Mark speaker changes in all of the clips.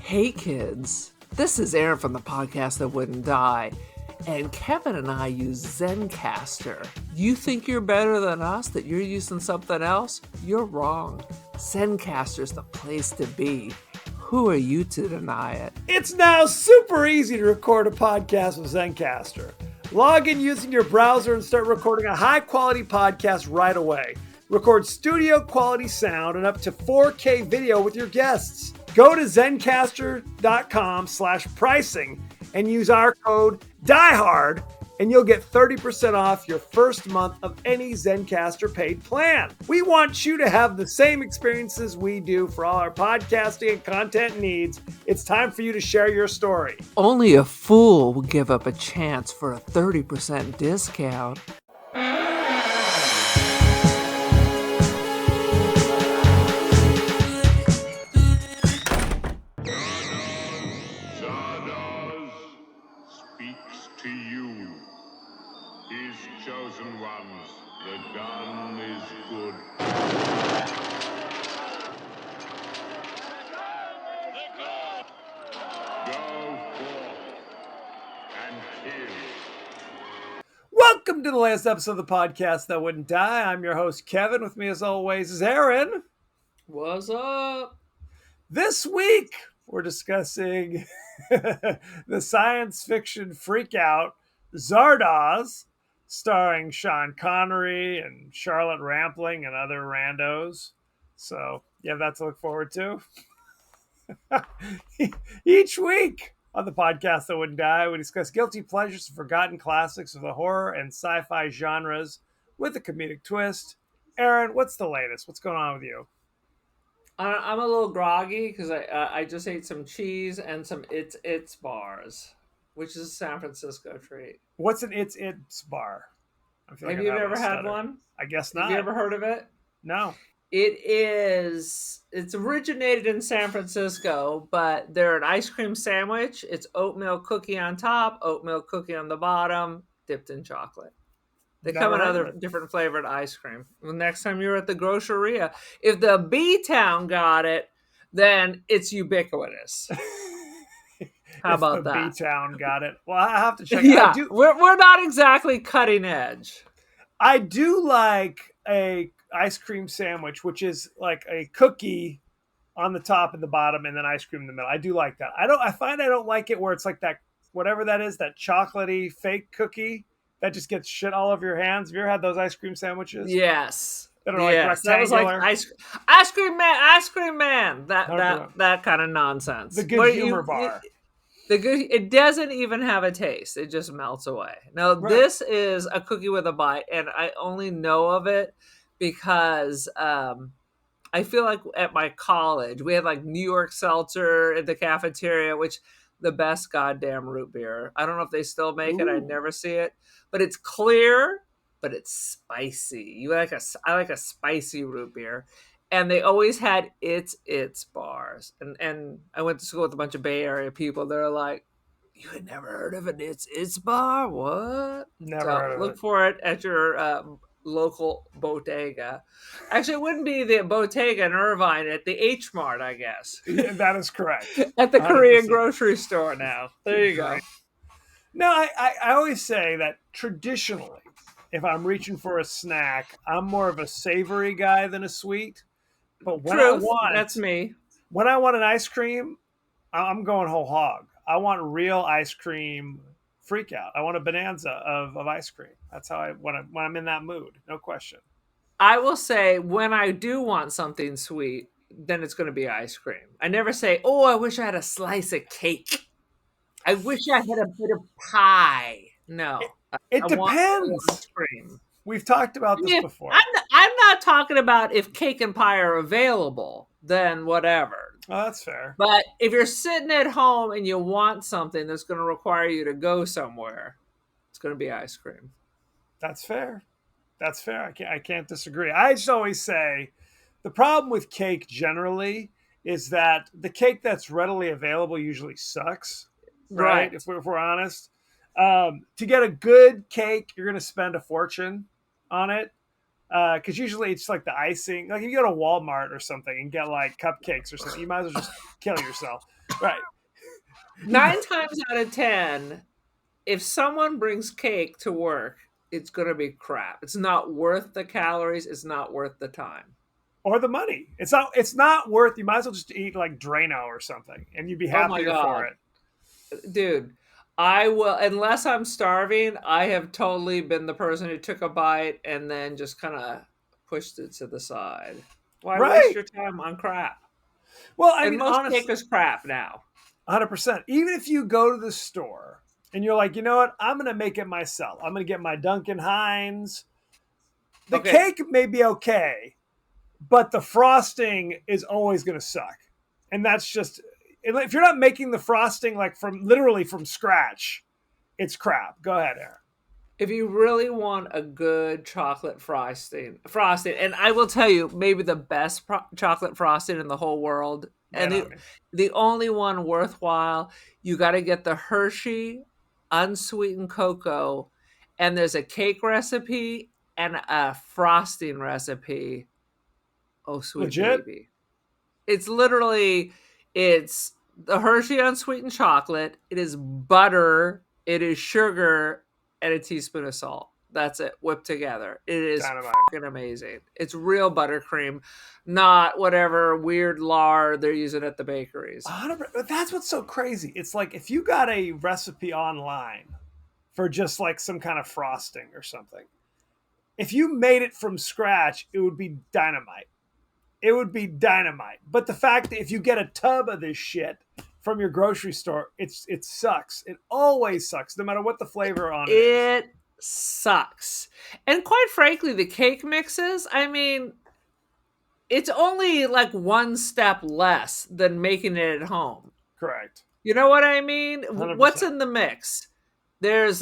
Speaker 1: Hey kids, this is Aaron from the podcast that wouldn't die, and Kevin and I use Zencastr. You think you're better than us, that you're using something else? You're wrong. Zencastr's the place to be. Who are you to deny it?
Speaker 2: It's now super easy to record a podcast with Zencastr. Log in using your browser and start recording a high-quality podcast right away. Record studio-quality sound and up to 4K video with your guests. Go to zencastr.com/pricing and use our code DIEHARD and you'll get 30% off your first month of any Zencastr paid plan. We want you to have the same experiences we do for all our podcasting and content needs. It's time for you to share your story.
Speaker 1: Only a fool will give up a chance for a 30% discount.
Speaker 3: Zardoz speaks to you, his chosen ones. The gun is good. Go forth and kill.
Speaker 2: Welcome to the last episode of the podcast that wouldn't die. I'm your host, Kevin. With me, as always, is Aaron.
Speaker 1: What's up?
Speaker 2: This week, we're discussing the science fiction freakout Zardoz, starring Sean Connery and Charlotte Rampling and other randos. So, you have that to look forward to. Each week on the podcast that wouldn't die, we discuss guilty pleasures and forgotten classics of the horror and sci-fi genres with a comedic twist. Aaron, what's the latest? What's going on with you?
Speaker 1: I'm a little groggy because I just ate some cheese and some It's bars, which is a San Francisco treat.
Speaker 2: What's an It's bar?
Speaker 1: Have you ever had one?
Speaker 2: I guess not.
Speaker 1: Have you ever heard of it?
Speaker 2: No.
Speaker 1: It's originated in San Francisco, but they're an ice cream sandwich. It's oatmeal cookie on top, oatmeal cookie on the bottom, dipped in chocolate. They come in other different flavored ice cream. The next time you're at the groceria, if the B-Town got it, then it's ubiquitous. How about that?
Speaker 2: B-Town got it. Well, I have to check.
Speaker 1: Yeah, we're not exactly cutting edge.
Speaker 2: I do like a ice cream sandwich, which is like a cookie on the top and the bottom, and then ice cream in the middle. I do like that. I find I don't like it where it's like that, whatever that is, that chocolatey fake cookie that just gets shit all over your hands. Have you ever had those ice cream sandwiches?
Speaker 1: Yes.
Speaker 2: That are like rectangular.
Speaker 1: That was like ice cream man. That kind of nonsense.
Speaker 2: The good humor bar.
Speaker 1: It doesn't even have a taste. It just melts away. Now, This is a cookie with a bite, and I only know of it because I feel like at my college, we had like New York Seltzer in the cafeteria, which the best goddamn root beer. I don't know if they still make it. I never see it. But it's clear, but it's spicy. I like a spicy root beer. And they always had It's bars. And I went to school with a bunch of Bay Area people. They're like, you had never heard of an It's bar? What?
Speaker 2: Never heard of it.
Speaker 1: Look for it at your local bodega. Actually, it wouldn't be the bodega in Irvine, at the H Mart, I guess.
Speaker 2: Yeah, that is correct.
Speaker 1: At the 100%. Korean grocery store now. There you go.
Speaker 2: No, I always say that traditionally, if I'm reaching for a snack, I'm more of a savory guy than a sweet. But when
Speaker 1: that's me.
Speaker 2: When I want an ice cream, I'm going whole hog. I want real ice cream freak out. I want a bonanza of ice cream. That's how when I'm in that mood, no question.
Speaker 1: I will say when I do want something sweet, then it's going to be ice cream. I never say, oh, I wish I had a slice of cake. I wish I had a bit of pie. No.
Speaker 2: It depends.
Speaker 1: Want ice cream.
Speaker 2: We've talked about this before.
Speaker 1: I'm not talking about if cake and pie are available, then whatever.
Speaker 2: Oh, that's fair.
Speaker 1: But if you're sitting at home and you want something that's going to require you to go somewhere, it's going to be ice cream.
Speaker 2: That's fair. That's fair. I can't disagree. I just always say the problem with cake generally is that the cake that's readily available usually sucks. Right? If we're honest. To get a good cake, you're going to spend a fortune on it. Because usually it's like the icing. Like if you go to Walmart or something and get like cupcakes or something, you might as well just kill yourself. Right. You go,
Speaker 1: 9 times out of 10, if someone brings cake to work, it's going to be crap. It's not worth the calories. It's not worth the time.
Speaker 2: or the money. It's not worth. You might as well just eat like Drano or something, and you'd be
Speaker 1: Oh my
Speaker 2: happier for
Speaker 1: God.
Speaker 2: it.
Speaker 1: Dude, I will, unless I'm starving, I have totally been the person who took a bite and then just kind of pushed it to the side. Why waste
Speaker 2: Right.
Speaker 1: your time on crap?
Speaker 2: Well, I
Speaker 1: And
Speaker 2: mean,
Speaker 1: most cake
Speaker 2: honestly,
Speaker 1: is crap now.
Speaker 2: 100%. Even if you go to the store and you're like, you know what, I'm gonna make it myself. I'm gonna get my Duncan Hines. The
Speaker 1: Okay,
Speaker 2: cake may be okay, but the frosting is always gonna suck, and that's just if you're not making the frosting like from literally from scratch, it's crap. Go ahead, Aaron.
Speaker 1: if you really want a good chocolate frosting, and I will tell you, maybe the best chocolate frosting in the whole world,
Speaker 2: Lay it
Speaker 1: and
Speaker 2: on me.
Speaker 1: the only one worthwhile, you got to get the Hershey unsweetened cocoa, and there's a cake recipe and a frosting recipe. Oh, sweet
Speaker 2: Legit.
Speaker 1: baby. It's literally it's the Hershey unsweetened chocolate. It is butter. It is sugar and a teaspoon of salt. That's it, whipped together. It is
Speaker 2: Dynamite.
Speaker 1: fucking amazing. It's real buttercream, not whatever weird lard they're using at the bakeries.
Speaker 2: 100%. But that's what's so crazy. It's like if you got a recipe online for just like some kind of frosting or something, if you made it from scratch, it would be dynamite. It would be dynamite. But the fact that if you get a tub of this shit from your grocery store, it sucks. It always sucks, no matter what the flavor on it is.
Speaker 1: It sucks. And quite frankly, the cake mixes, I mean, it's only like one step less than making it at home.
Speaker 2: Correct.
Speaker 1: You know what I mean? What's
Speaker 2: 100%.
Speaker 1: in the mix? There's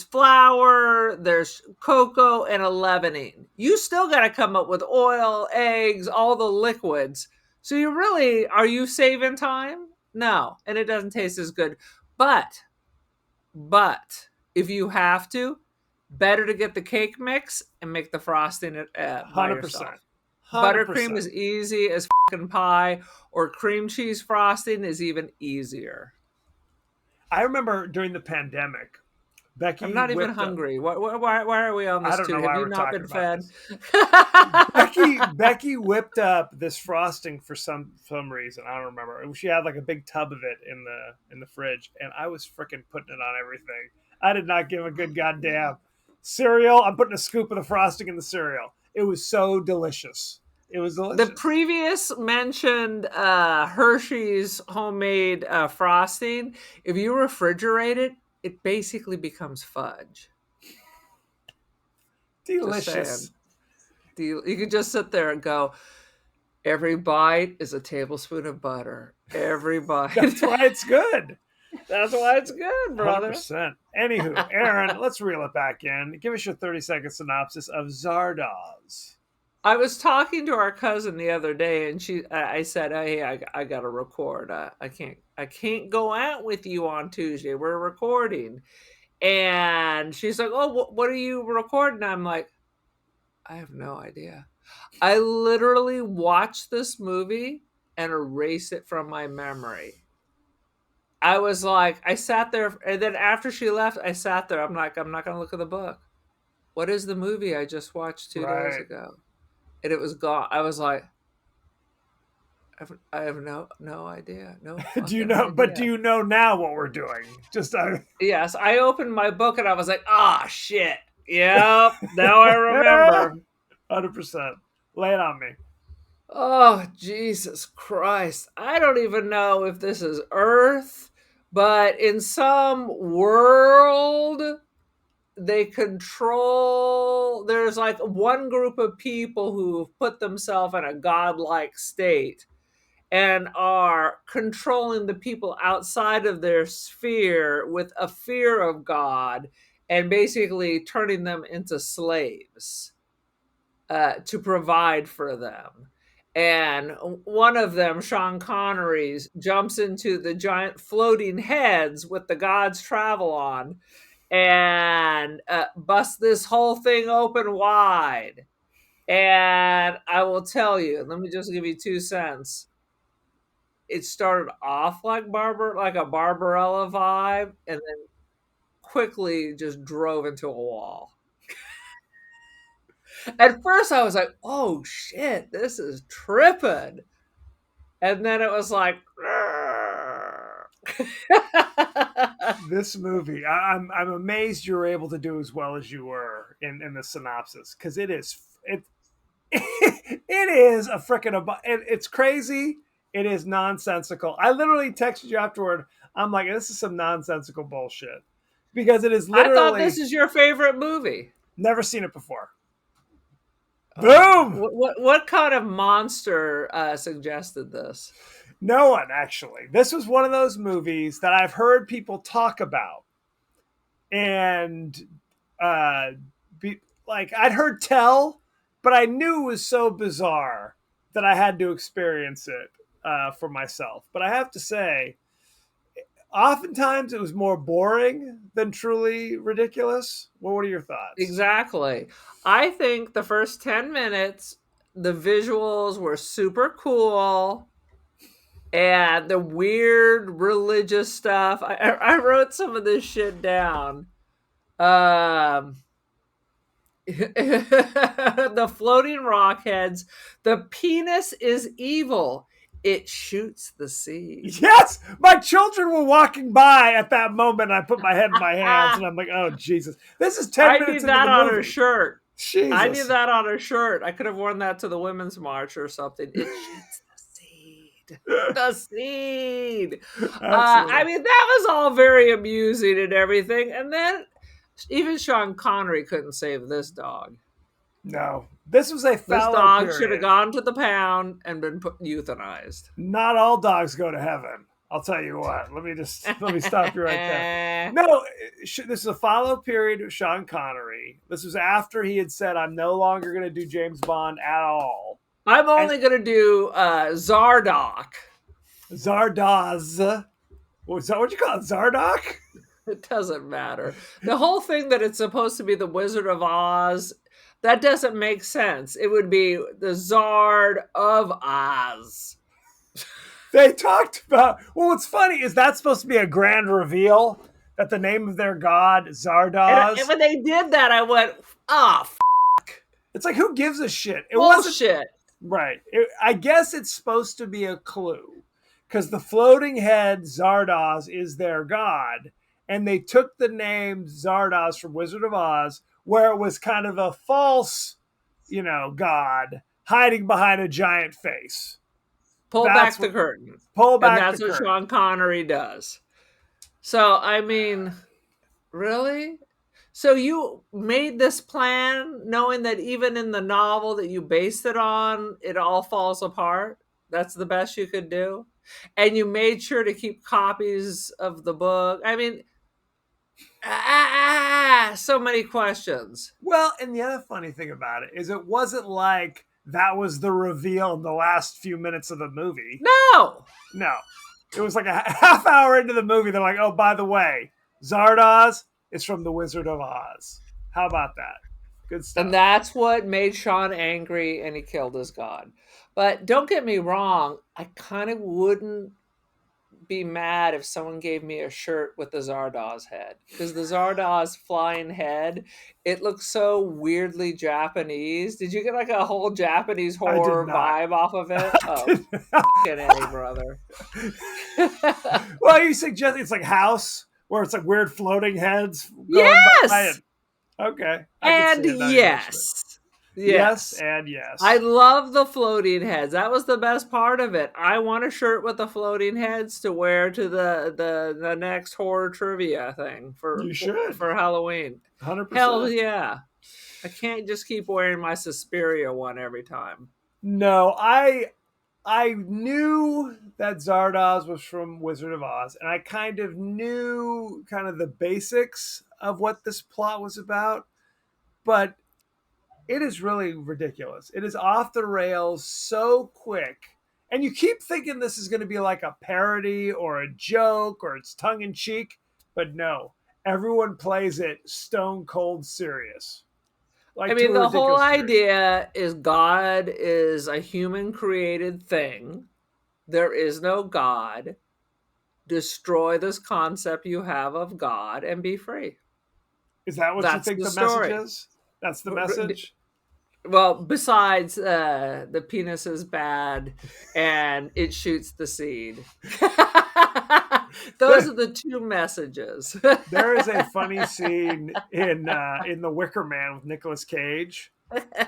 Speaker 1: flour, there's cocoa, and a leavening. You still got to come up with oil, eggs, all the liquids. So are you saving time? No, and it doesn't taste as good. But, but if you have to, better to get the cake mix and make the frosting by
Speaker 2: 100%.
Speaker 1: yourself. Buttercream
Speaker 2: 100%.
Speaker 1: is easy as fucking pie, or cream cheese frosting is even easier.
Speaker 2: I remember during the pandemic,
Speaker 1: I'm
Speaker 2: Becky
Speaker 1: not even
Speaker 2: whipped up.
Speaker 1: hungry. Why are we on
Speaker 2: I
Speaker 1: this
Speaker 2: don't know
Speaker 1: too? Have
Speaker 2: why
Speaker 1: you
Speaker 2: we're
Speaker 1: not
Speaker 2: talking
Speaker 1: been
Speaker 2: about
Speaker 1: fed?
Speaker 2: this. Becky whipped up this frosting for some reason. I don't remember. She had like a big tub of it in the fridge, and I was freaking putting it on everything. I did not give a good goddamn. Cereal. I'm putting a scoop of the frosting in the cereal. It was so delicious. It was
Speaker 1: The
Speaker 2: delicious.
Speaker 1: previous mentioned Hershey's homemade frosting, if you refrigerate it, it basically becomes fudge. Just saying.
Speaker 2: Delicious.
Speaker 1: You can just sit there and go, every bite is a tablespoon of butter. Every bite.
Speaker 2: That's why it's good.
Speaker 1: That's why it's good, brother.
Speaker 2: 100%. Anywho, Aaron, let's reel it back in. Give us your 30-second synopsis of Zardoz.
Speaker 1: I was talking to our cousin the other day, and I said, "Hey, I got to record. I can't go out with you on Tuesday. We're recording." And she's like, "Oh, what are you recording?" I'm like, "I have no idea. I literally watched this movie and erased it from my memory." I was like, I sat there, and then after she left, I sat there. I'm like, I'm not going to look at the book. What is the movie I just watched 2 days
Speaker 2: Right.
Speaker 1: ago? And it was gone. I was like, I have no idea. No
Speaker 2: Do you
Speaker 1: fucking
Speaker 2: know? But
Speaker 1: idea.
Speaker 2: do you know now what we're doing? Just
Speaker 1: Yes, I opened my book and I was like, ah, shit. Yep, now I remember.
Speaker 2: 100%. Lay it on me.
Speaker 1: Oh, Jesus Christ. I don't even know if this is Earth, but in some world, there's like one group of people who put themselves in a godlike state and are controlling the people outside of their sphere with a fear of God and basically turning them into slaves to provide for them. And one of them, Sean Connery's, jumps into the giant floating heads with the gods travel on and busts this whole thing open wide. And I will tell you, let me just give you 2 cents. it started off like a Barbarella vibe, and then quickly just drove into a wall. At first, I was like, "Oh shit, this is tripping," and then it was like,
Speaker 2: This movie, I'm amazed you were able to do as well as you were in the synopsis, because it is a freaking it's crazy. It is nonsensical. I literally texted you afterward. I'm like, this is some nonsensical bullshit, because it is
Speaker 1: I thought this
Speaker 2: literally
Speaker 1: is your favorite movie.
Speaker 2: never seen it before. Boom.
Speaker 1: What kind of monster suggested this?
Speaker 2: No one, actually. This was one of those movies that I've heard people talk about, and uh, like I'd heard tell, but I knew it was so bizarre that I had to experience it for myself. But I have to say, oftentimes it was more boring than truly ridiculous. What are your thoughts?
Speaker 1: Exactly. I think the first 10 minutes, the visuals were super cool. And the weird religious stuff. I wrote some of this shit down. Um, the floating rock heads. The penis is evil. It shoots the seed.
Speaker 2: Yes, my children were walking by at that moment. And I put my head in my hands, and I'm like, "Oh Jesus, this is 10
Speaker 1: I
Speaker 2: minutes
Speaker 1: need
Speaker 2: into
Speaker 1: that
Speaker 2: the
Speaker 1: on
Speaker 2: movie."
Speaker 1: a shirt. I need
Speaker 2: Jesus,
Speaker 1: that on a shirt. I could have worn that to the Women's March or something. It shoots the seed. The seed. I
Speaker 2: absolutely.
Speaker 1: mean, that was all very amusing and everything. And then even Sean Connery couldn't save this dog.
Speaker 2: No, this was a
Speaker 1: This
Speaker 2: fallow
Speaker 1: dog should have
Speaker 2: period.
Speaker 1: gone to the pound and been euthanized.
Speaker 2: Not all dogs go to heaven. I'll tell you what. Let me stop you right there. No, this is a follow period of Sean Connery. This was after he had said, "I'm no longer going to do James Bond at all."
Speaker 1: I'm
Speaker 2: And
Speaker 1: only going to do Zardoz.
Speaker 2: Zardoz, what's that? What you call it, Zardoz?
Speaker 1: It doesn't matter. The whole thing that it's supposed to be the Wizard of Oz, that doesn't make sense. It would be the Zard of Oz.
Speaker 2: They talked about. Well, what's funny is that's supposed to be a grand reveal that the name of their god
Speaker 1: And
Speaker 2: Zardoz.
Speaker 1: when they did that, I went, ah,
Speaker 2: It's like, who gives a shit? It wasn't
Speaker 1: bullshit.
Speaker 2: right. I guess it's supposed to be a clue, because the floating head Zardoz is their god, and they took the name Zardoz from Wizard of Oz, where it was kind of a false, god hiding behind a giant face.
Speaker 1: Pull
Speaker 2: That's
Speaker 1: back the
Speaker 2: what.
Speaker 1: curtain.
Speaker 2: Pull
Speaker 1: And
Speaker 2: back the
Speaker 1: that's what
Speaker 2: curtain.
Speaker 1: Sean Connery does. So, I mean, really? So you made this plan knowing that even in the novel that you based it on, it all falls apart? That's the best you could do? And you made sure to keep copies of the book. I mean, so many questions.
Speaker 2: Well, and the other funny thing about it is it wasn't like that was the reveal in the last few minutes of the movie.
Speaker 1: No.
Speaker 2: No. It was like a half hour into the movie. They're like, "Oh, by the way, Zardoz is from The Wizard of Oz." How about that? Good
Speaker 1: And
Speaker 2: stuff.
Speaker 1: that's what made Sean angry and he killed his god. But don't get me wrong, I kind of wouldn't be mad if someone gave me a shirt with the Zardoz head, because the Zardoz flying head, it looks so weirdly Japanese. Did you get like a whole Japanese
Speaker 2: I did
Speaker 1: horror
Speaker 2: not.
Speaker 1: vibe off of it?
Speaker 2: I
Speaker 1: Oh,
Speaker 2: did
Speaker 1: fucking A, brother.
Speaker 2: Well, you suggest it's like House, where it's like weird floating heads going by.
Speaker 1: Yes,
Speaker 2: Okay, I can
Speaker 1: and
Speaker 2: see it now. You mention it.
Speaker 1: yes,
Speaker 2: Yes,
Speaker 1: yes.
Speaker 2: and yes.
Speaker 1: I love the floating heads. That was the best part of it. I want a shirt with the floating heads to wear to the next horror trivia thing
Speaker 2: You should.
Speaker 1: for Halloween.
Speaker 2: 100%.
Speaker 1: Hell yeah. I can't just keep wearing my Suspiria one every time.
Speaker 2: No, I knew that Zardoz was from Wizard of Oz, and I kind of knew kind of the basics of what this plot was about, but it is really ridiculous. It is off the rails so quick. And you keep thinking this is going to be like a parody or a joke or it's tongue in cheek, but no. Everyone plays it stone cold serious.
Speaker 1: I
Speaker 2: Like, to
Speaker 1: mean,
Speaker 2: a
Speaker 1: the whole
Speaker 2: ridiculous degree.
Speaker 1: idea is God is a human created thing, There is no God. Destroy this concept you have of God and be free.
Speaker 2: Is that what you
Speaker 1: That's
Speaker 2: think
Speaker 1: the
Speaker 2: the message
Speaker 1: story.
Speaker 2: is? That's the message?
Speaker 1: Well, besides the penis is bad and it shoots the seed. Those
Speaker 2: There,
Speaker 1: are the two messages.
Speaker 2: there is a funny scene in The Wicker Man with Nicolas Cage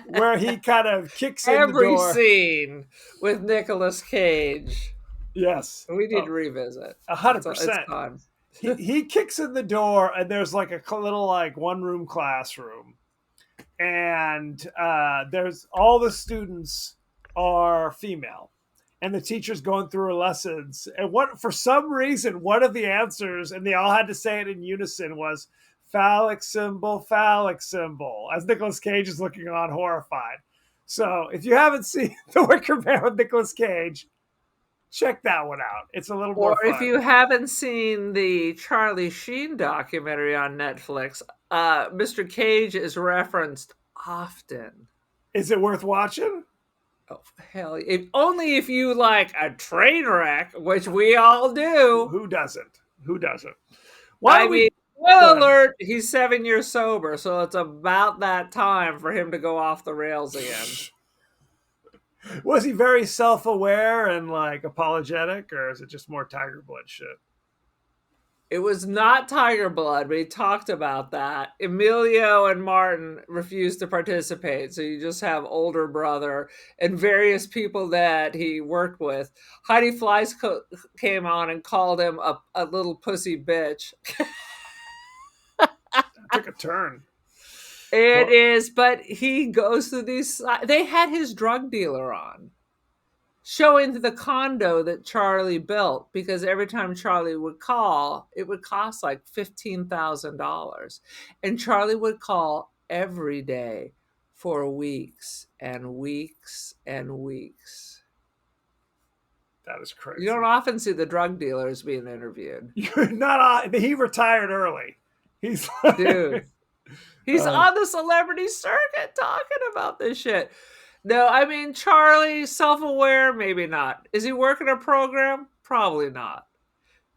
Speaker 2: where he kind of kicks in the
Speaker 1: Every
Speaker 2: door.
Speaker 1: scene with Nicolas Cage.
Speaker 2: Yes.
Speaker 1: We need
Speaker 2: Oh,
Speaker 1: to revisit. It's
Speaker 2: 100%.
Speaker 1: fun.
Speaker 2: He kicks in the door and there's like a little like one room classroom, and there's all the students are female, and the teacher's going through her lessons, and what for some reason one of the answers, and they all had to say it in unison, was phallic symbol, as Nicolas Cage is looking on horrified. So if you haven't seen The Wicker Man with Nicolas Cage, check that one out. It's a little more
Speaker 1: Or if
Speaker 2: fun.
Speaker 1: you haven't seen the Charlie Sheen documentary on Netflix, Mr. Cage is referenced often.
Speaker 2: Is it worth watching?
Speaker 1: Oh, hell. Only if you like a train wreck, which we all do.
Speaker 2: Who doesn't? Who doesn't? Why
Speaker 1: I
Speaker 2: don't
Speaker 1: mean,
Speaker 2: we go
Speaker 1: spoiler
Speaker 2: ahead?
Speaker 1: alert, he's 7 years sober, so it's about that time for him to go off the rails again.
Speaker 2: Was he very self-aware and like apologetic, or is it just more Tiger Blood shit?
Speaker 1: It was not Tiger Blood, but he talked about that. Emilio and Martin refused to participate, so you just have older brother and various people that he worked with. Heidi Fleiss came on and called him a little pussy bitch.
Speaker 2: Took a turn.
Speaker 1: It is, but he goes through these. They had his drug dealer on, showing the condo that Charlie built, because every time Charlie would call, it would cost like $15,000. And Charlie would call every day for weeks and weeks and weeks.
Speaker 2: That is crazy.
Speaker 1: You don't often see the drug dealers being interviewed.
Speaker 2: You're not. He retired early. He's like,
Speaker 1: Dude. He's on the celebrity circuit talking about this shit. No, I mean, Charlie, self-aware, maybe not. Is he working a program? Probably not.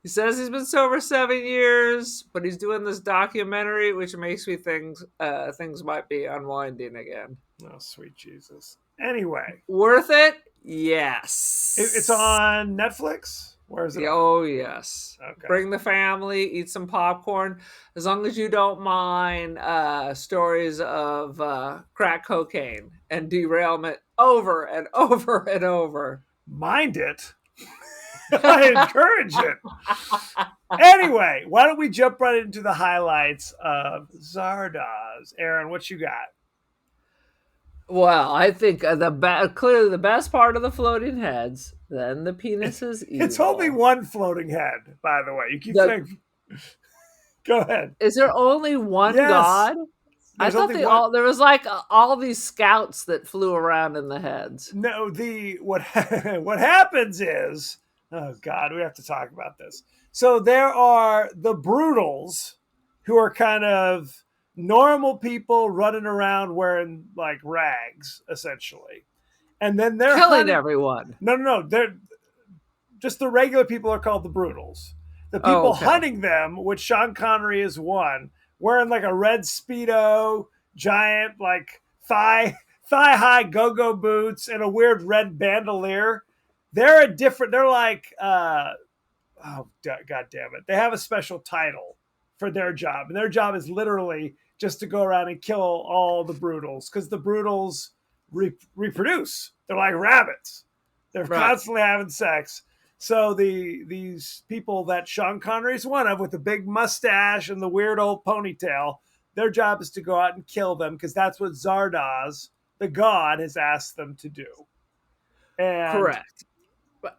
Speaker 1: He says he's been sober 7 years, but he's doing this documentary, which makes me think things might be unwinding again.
Speaker 2: Oh, sweet Jesus. Anyway.
Speaker 1: Worth it? Yes.
Speaker 2: It's on Netflix? Where is it?
Speaker 1: Oh, yes.
Speaker 2: Okay.
Speaker 1: Bring the family, eat some popcorn. As long as you don't mind stories of crack cocaine and derailment over and over and over.
Speaker 2: Mind it. I encourage it. Anyway, why don't we jump right into the highlights of Zardoz? Aaron, what you got?
Speaker 1: Well, I think clearly the best part of the floating heads, then the penis is evil.
Speaker 2: It's only one floating head, by the way. You keep saying. Go ahead.
Speaker 1: Is there only one god? I thought there was like all these scouts that flew around in the heads.
Speaker 2: No, what happens is, oh God, we have to talk about this. So there are the Brutals, who are kind of normal people running around wearing like rags, essentially, and then they're
Speaker 1: killing everyone.
Speaker 2: No, they're just the regular people are called the Brutals. The people hunting them, which Sean Connery is one, wearing like a red Speedo, giant like thigh high go-go boots, and a weird red bandolier. They're like oh God damn it. They have a special title for their job. And their job is literally just to go around and kill all the Brutals, because the Brutals reproduce. They're like rabbits. They're constantly having sex. So these people that Sean Connery's one of, with the big mustache and the weird old ponytail, their job is to go out and kill them, because that's what Zardoz, the god, has asked them to do. And
Speaker 1: correct.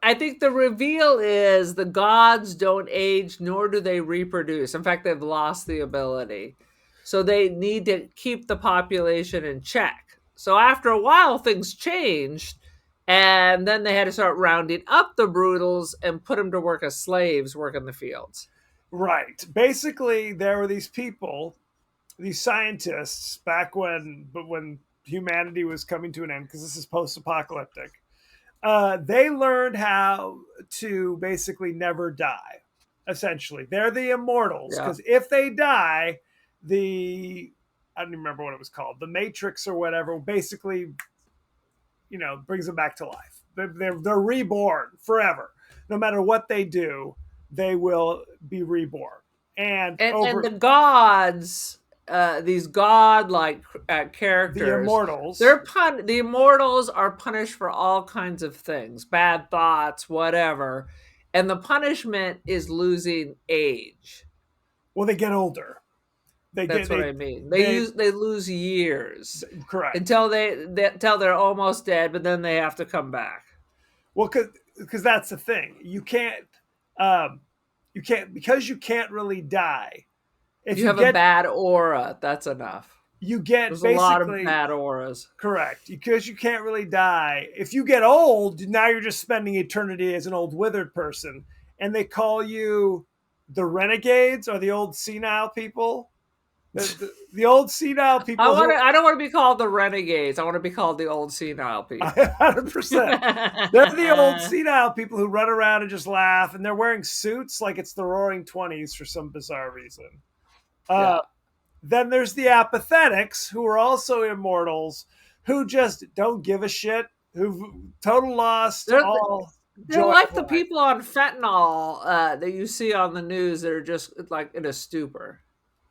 Speaker 1: I think the reveal is the gods don't age, nor do they reproduce. In fact, they've lost the ability. So they need to keep the population in check. So after a while, things changed. And then they had to start rounding up the Brutals and put them to work as slaves, work in the fields.
Speaker 2: Right. Basically, there were these people, these scientists, back when humanity was coming to an end, because this is post-apocalyptic. They learned how to basically never die. Essentially, they're the immortals
Speaker 1: Yeah.
Speaker 2: because if they die, the I don't even remember what it was called, the Matrix or whatever, basically, brings them back to life. They're reborn forever. No matter what they do, they will be reborn. And
Speaker 1: And
Speaker 2: over
Speaker 1: the gods, these god-like
Speaker 2: the
Speaker 1: characters,
Speaker 2: immortals,
Speaker 1: the immortals are punished for all kinds of things, bad thoughts, whatever, and the punishment is losing age.
Speaker 2: well, they get older. They
Speaker 1: That's
Speaker 2: get
Speaker 1: what I mean.
Speaker 2: they
Speaker 1: They lose years
Speaker 2: correct.
Speaker 1: until until they're almost dead, but then they have to come back.
Speaker 2: Well, because that's the thing. Um, because you can't really die. If
Speaker 1: You
Speaker 2: you
Speaker 1: have a
Speaker 2: get
Speaker 1: bad aura, that's enough.
Speaker 2: you get
Speaker 1: There's a lot of
Speaker 2: basically
Speaker 1: bad auras.
Speaker 2: correct because you can't really die. If you get old, now you're just spending eternity as an old withered person, and they call you the renegades or the old senile people. The old senile people who
Speaker 1: I don't want to be called the renegades. I want to be called the old senile people.
Speaker 2: 100%. They're the old senile people who run around and just laugh, and they're wearing suits like it's the Roaring Twenties for some bizarre reason.
Speaker 1: Yeah.
Speaker 2: Then there's the apathetics, who are also immortals, who just don't give a shit, who've total lost
Speaker 1: They're,
Speaker 2: all
Speaker 1: they're
Speaker 2: joy
Speaker 1: like
Speaker 2: of
Speaker 1: the
Speaker 2: life.
Speaker 1: people on fentanyl that you see on the news that are just like in a stupor.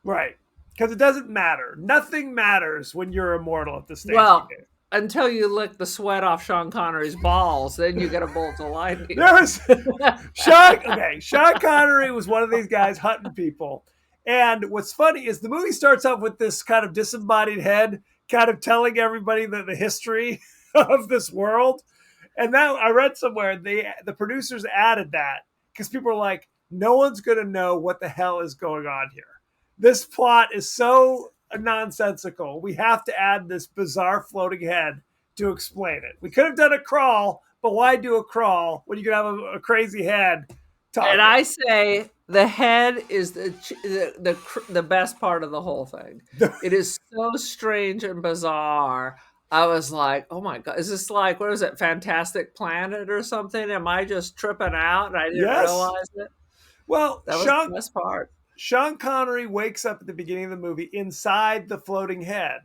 Speaker 2: Right. Because it doesn't matter. Nothing matters when you're immortal at this stage of
Speaker 1: Well,
Speaker 2: the game.
Speaker 1: until you lick the sweat off Sean Connery's balls, then you get a bolt of lightning.
Speaker 2: There was Sean Connery was one of these guys hunting people. And what's funny is the movie starts off with this kind of disembodied head kind of telling everybody the history of this world. And now I read somewhere the producers added that because people are like, no one's going to know what the hell is going on here. This plot is so nonsensical. We have to add this bizarre floating head to explain it. We could have done a crawl, but why do a crawl when you can have a crazy head talking?
Speaker 1: And I say the head is the best part of the whole thing. It is so strange and bizarre. I was like, oh my God, is this like, what is it, Fantastic Planet or something? Am I just tripping out and I didn't realize it?
Speaker 2: Well,
Speaker 1: that was the best part.
Speaker 2: Sean Connery wakes up at the beginning of the movie inside the floating head.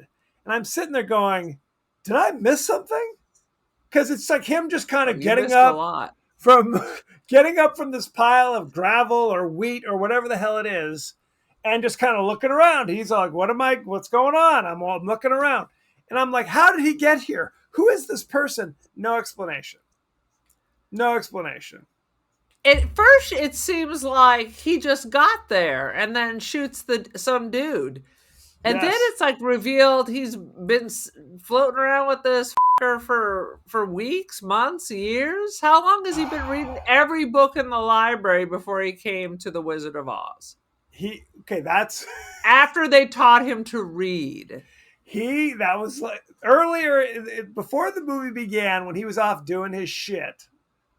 Speaker 2: And I'm sitting there going, did I miss something? Because it's like him just kind of getting up from this pile of gravel or wheat or whatever the hell it is and just kind of looking around. He's like, what's going on? I'm looking around. And I'm like, how did he get here? Who is this person? No explanation. No explanation.
Speaker 1: At first, it seems like he just got there and then shoots some dude. And then it's like revealed he's been floating around with this for weeks, months, years. How long has he been reading every book in the library before he came to the Wizard of Oz?
Speaker 2: That's
Speaker 1: after they taught him to read.
Speaker 2: That was like earlier before the movie began when he was off doing his shit,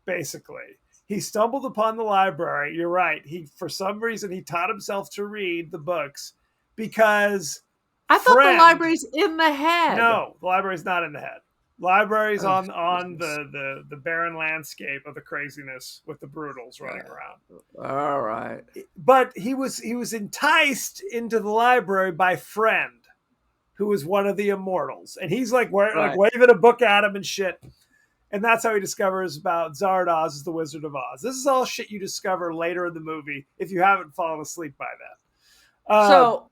Speaker 2: basically. He stumbled upon the library. You're right. For some reason, he taught himself to read the books because
Speaker 1: I thought the library's in the head.
Speaker 2: No, the library's not in the head. Library's on the barren landscape of the craziness with the Brutals running around.
Speaker 1: All right.
Speaker 2: But he was enticed into the library by Friend, who was one of the immortals. And he's like waving a book at him and shit. And that's how he discovers about Zardoz as the Wizard of Oz. This is all shit you discover later in the movie if you haven't fallen asleep by then.
Speaker 1: So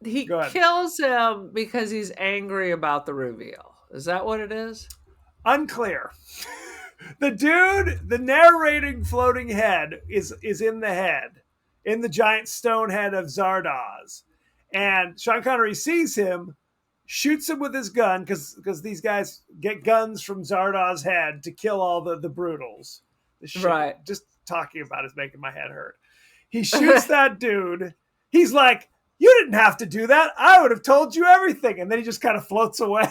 Speaker 1: he kills him because he's angry about the reveal. Is that what it is?
Speaker 2: Unclear. The narrating floating head is in the head, in the giant stone head of Zardoz. And Sean Connery sees him, shoots him with his gun because these guys get guns from Zardoz's head to kill all the Brutals.
Speaker 1: Right.
Speaker 2: Just talking about it is making my head hurt. He shoots that dude. He's like, you didn't have to do that. I would have told you everything. And then he just kind of floats away.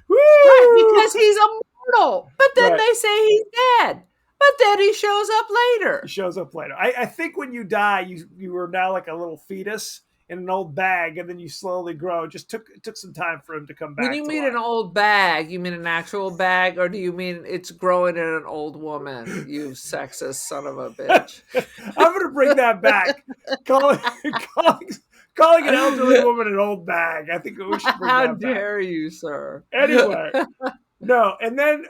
Speaker 2: Woo!
Speaker 1: Right, because he's immortal. But then they say he's dead. But then he shows up later.
Speaker 2: I think when you die, you are now like a little fetus in an old bag, and then you slowly grow. It took some time for him to come
Speaker 1: When
Speaker 2: back
Speaker 1: you
Speaker 2: to
Speaker 1: mean an
Speaker 2: life.
Speaker 1: old bag, you mean an actual bag, or do you mean it's growing in an old woman? You sexist son of a bitch.
Speaker 2: I'm going to bring that back. Calling, calling, calling an elderly woman an old bag. I think we should bring
Speaker 1: How
Speaker 2: that back.
Speaker 1: dare you, sir?
Speaker 2: Anyway, no, and then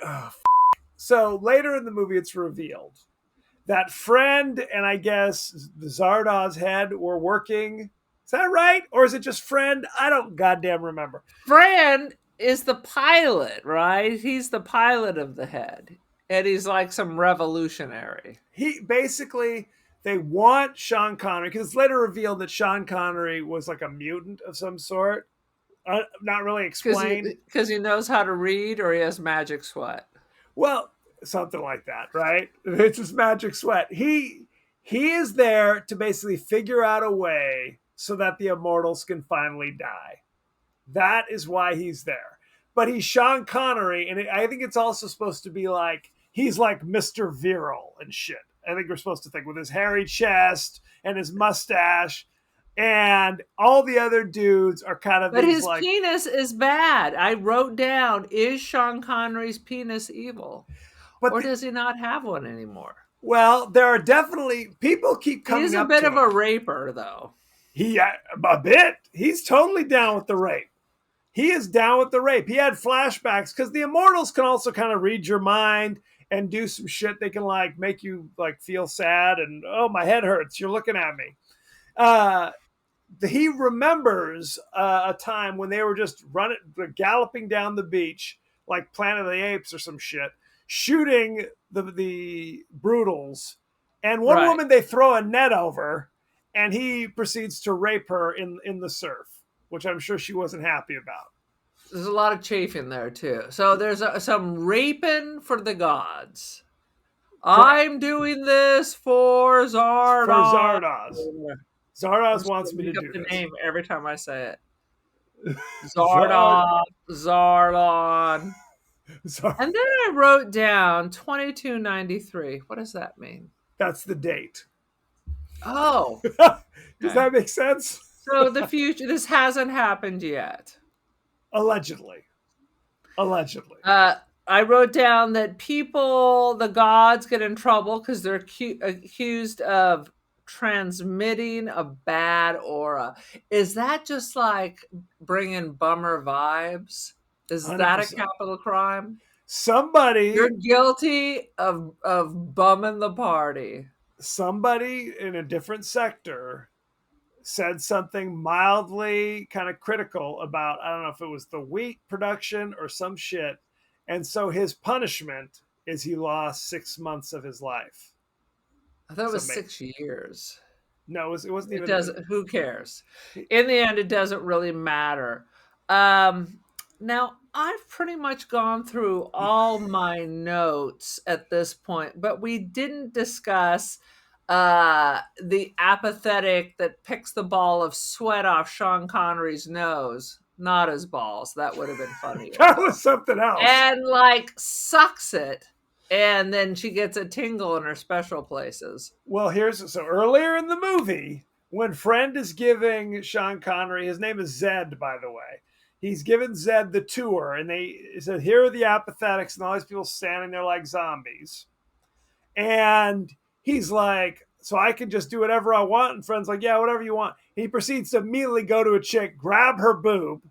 Speaker 2: so later in the movie, it's revealed that Friend and I guess the Zardoz head were working. Is that right? Or is it just Friend? I don't goddamn remember.
Speaker 1: Fran is the pilot, right? He's the pilot of the head. And he's like some revolutionary.
Speaker 2: He basically, they want Sean Connery because it's later revealed that Sean Connery was like a mutant of some sort. Not really explained.
Speaker 1: Because he knows how to read or he has magic sweat.
Speaker 2: Well, something like that, right? It's his magic sweat. He is there to basically figure out a way so that the immortals can finally die. That is why he's there. But he's Sean Connery, and I think it's also supposed to be like he's like Mr. Virile and shit. I think we're supposed to think with his hairy chest and his mustache, and all the other dudes are kind of
Speaker 1: But
Speaker 2: these
Speaker 1: his
Speaker 2: like.
Speaker 1: penis is bad. I wrote down, is Sean Connery's penis evil?
Speaker 2: But
Speaker 1: Or does he not have one anymore?
Speaker 2: well, there are definitely people keep coming
Speaker 1: He's a
Speaker 2: up
Speaker 1: bit
Speaker 2: to
Speaker 1: of
Speaker 2: him.
Speaker 1: a raper, though.
Speaker 2: He a bit. He's totally down with the rape. He is down with the rape. He had flashbacks because the immortals can also kind of read your mind and do some shit. They can like make you like feel sad and oh my head hurts. You're looking at me. He remembers a time when they were just galloping down the beach like Planet of the Apes or some shit, shooting the Brutals, and one
Speaker 1: Right.
Speaker 2: woman they throw a net over, and he proceeds to rape her in the surf, which I'm sure she wasn't happy about.
Speaker 1: There's a lot of chafing there, too. So there's some raping for the gods.
Speaker 2: Correct.
Speaker 1: I'm doing this for Zardoz.
Speaker 2: For Zardoz.
Speaker 1: I'm
Speaker 2: Zardoz
Speaker 1: just
Speaker 2: wants
Speaker 1: gonna
Speaker 2: me to
Speaker 1: make up
Speaker 2: do
Speaker 1: the
Speaker 2: this.
Speaker 1: name every time I say it.
Speaker 2: Zard.
Speaker 1: Zardon.
Speaker 2: Zard.
Speaker 1: And then I wrote down 2293. What does that mean?
Speaker 2: That's the date.
Speaker 1: Oh.
Speaker 2: Does that make sense?
Speaker 1: So the future, this hasn't happened yet.
Speaker 2: Allegedly.
Speaker 1: I wrote down that the gods get in trouble because they're accused of transmitting a bad aura. Is that just like bringing bummer vibes? Is that a
Speaker 2: 100%.
Speaker 1: capital crime?
Speaker 2: Somebody
Speaker 1: You're guilty of bumming the party.
Speaker 2: Somebody in a different sector said something mildly kind of critical about, I don't know if it was the wheat production or some shit. And so his punishment is he lost 6 months of his life.
Speaker 1: I thought it was 6 years.
Speaker 2: No, it wasn't even.
Speaker 1: It doesn't. Who cares? In the end, it doesn't really matter. Now, I've pretty much gone through all my notes at this point, but we didn't discuss the apathetic that picks the ball of sweat off Sean Connery's nose. Not his balls. That would have been funny.
Speaker 2: That was something else.
Speaker 1: And like sucks it. And then she gets a tingle in her special places.
Speaker 2: Well, so earlier in the movie, when Friend is giving Sean Connery, his name is Zed, by the way. He's given Zed the tour, and they said, here are the apathetics, and all these people standing there like zombies. And he's like, so I can just do whatever I want? And Friend's like, yeah, whatever you want. He proceeds to immediately go to a chick, grab her boob,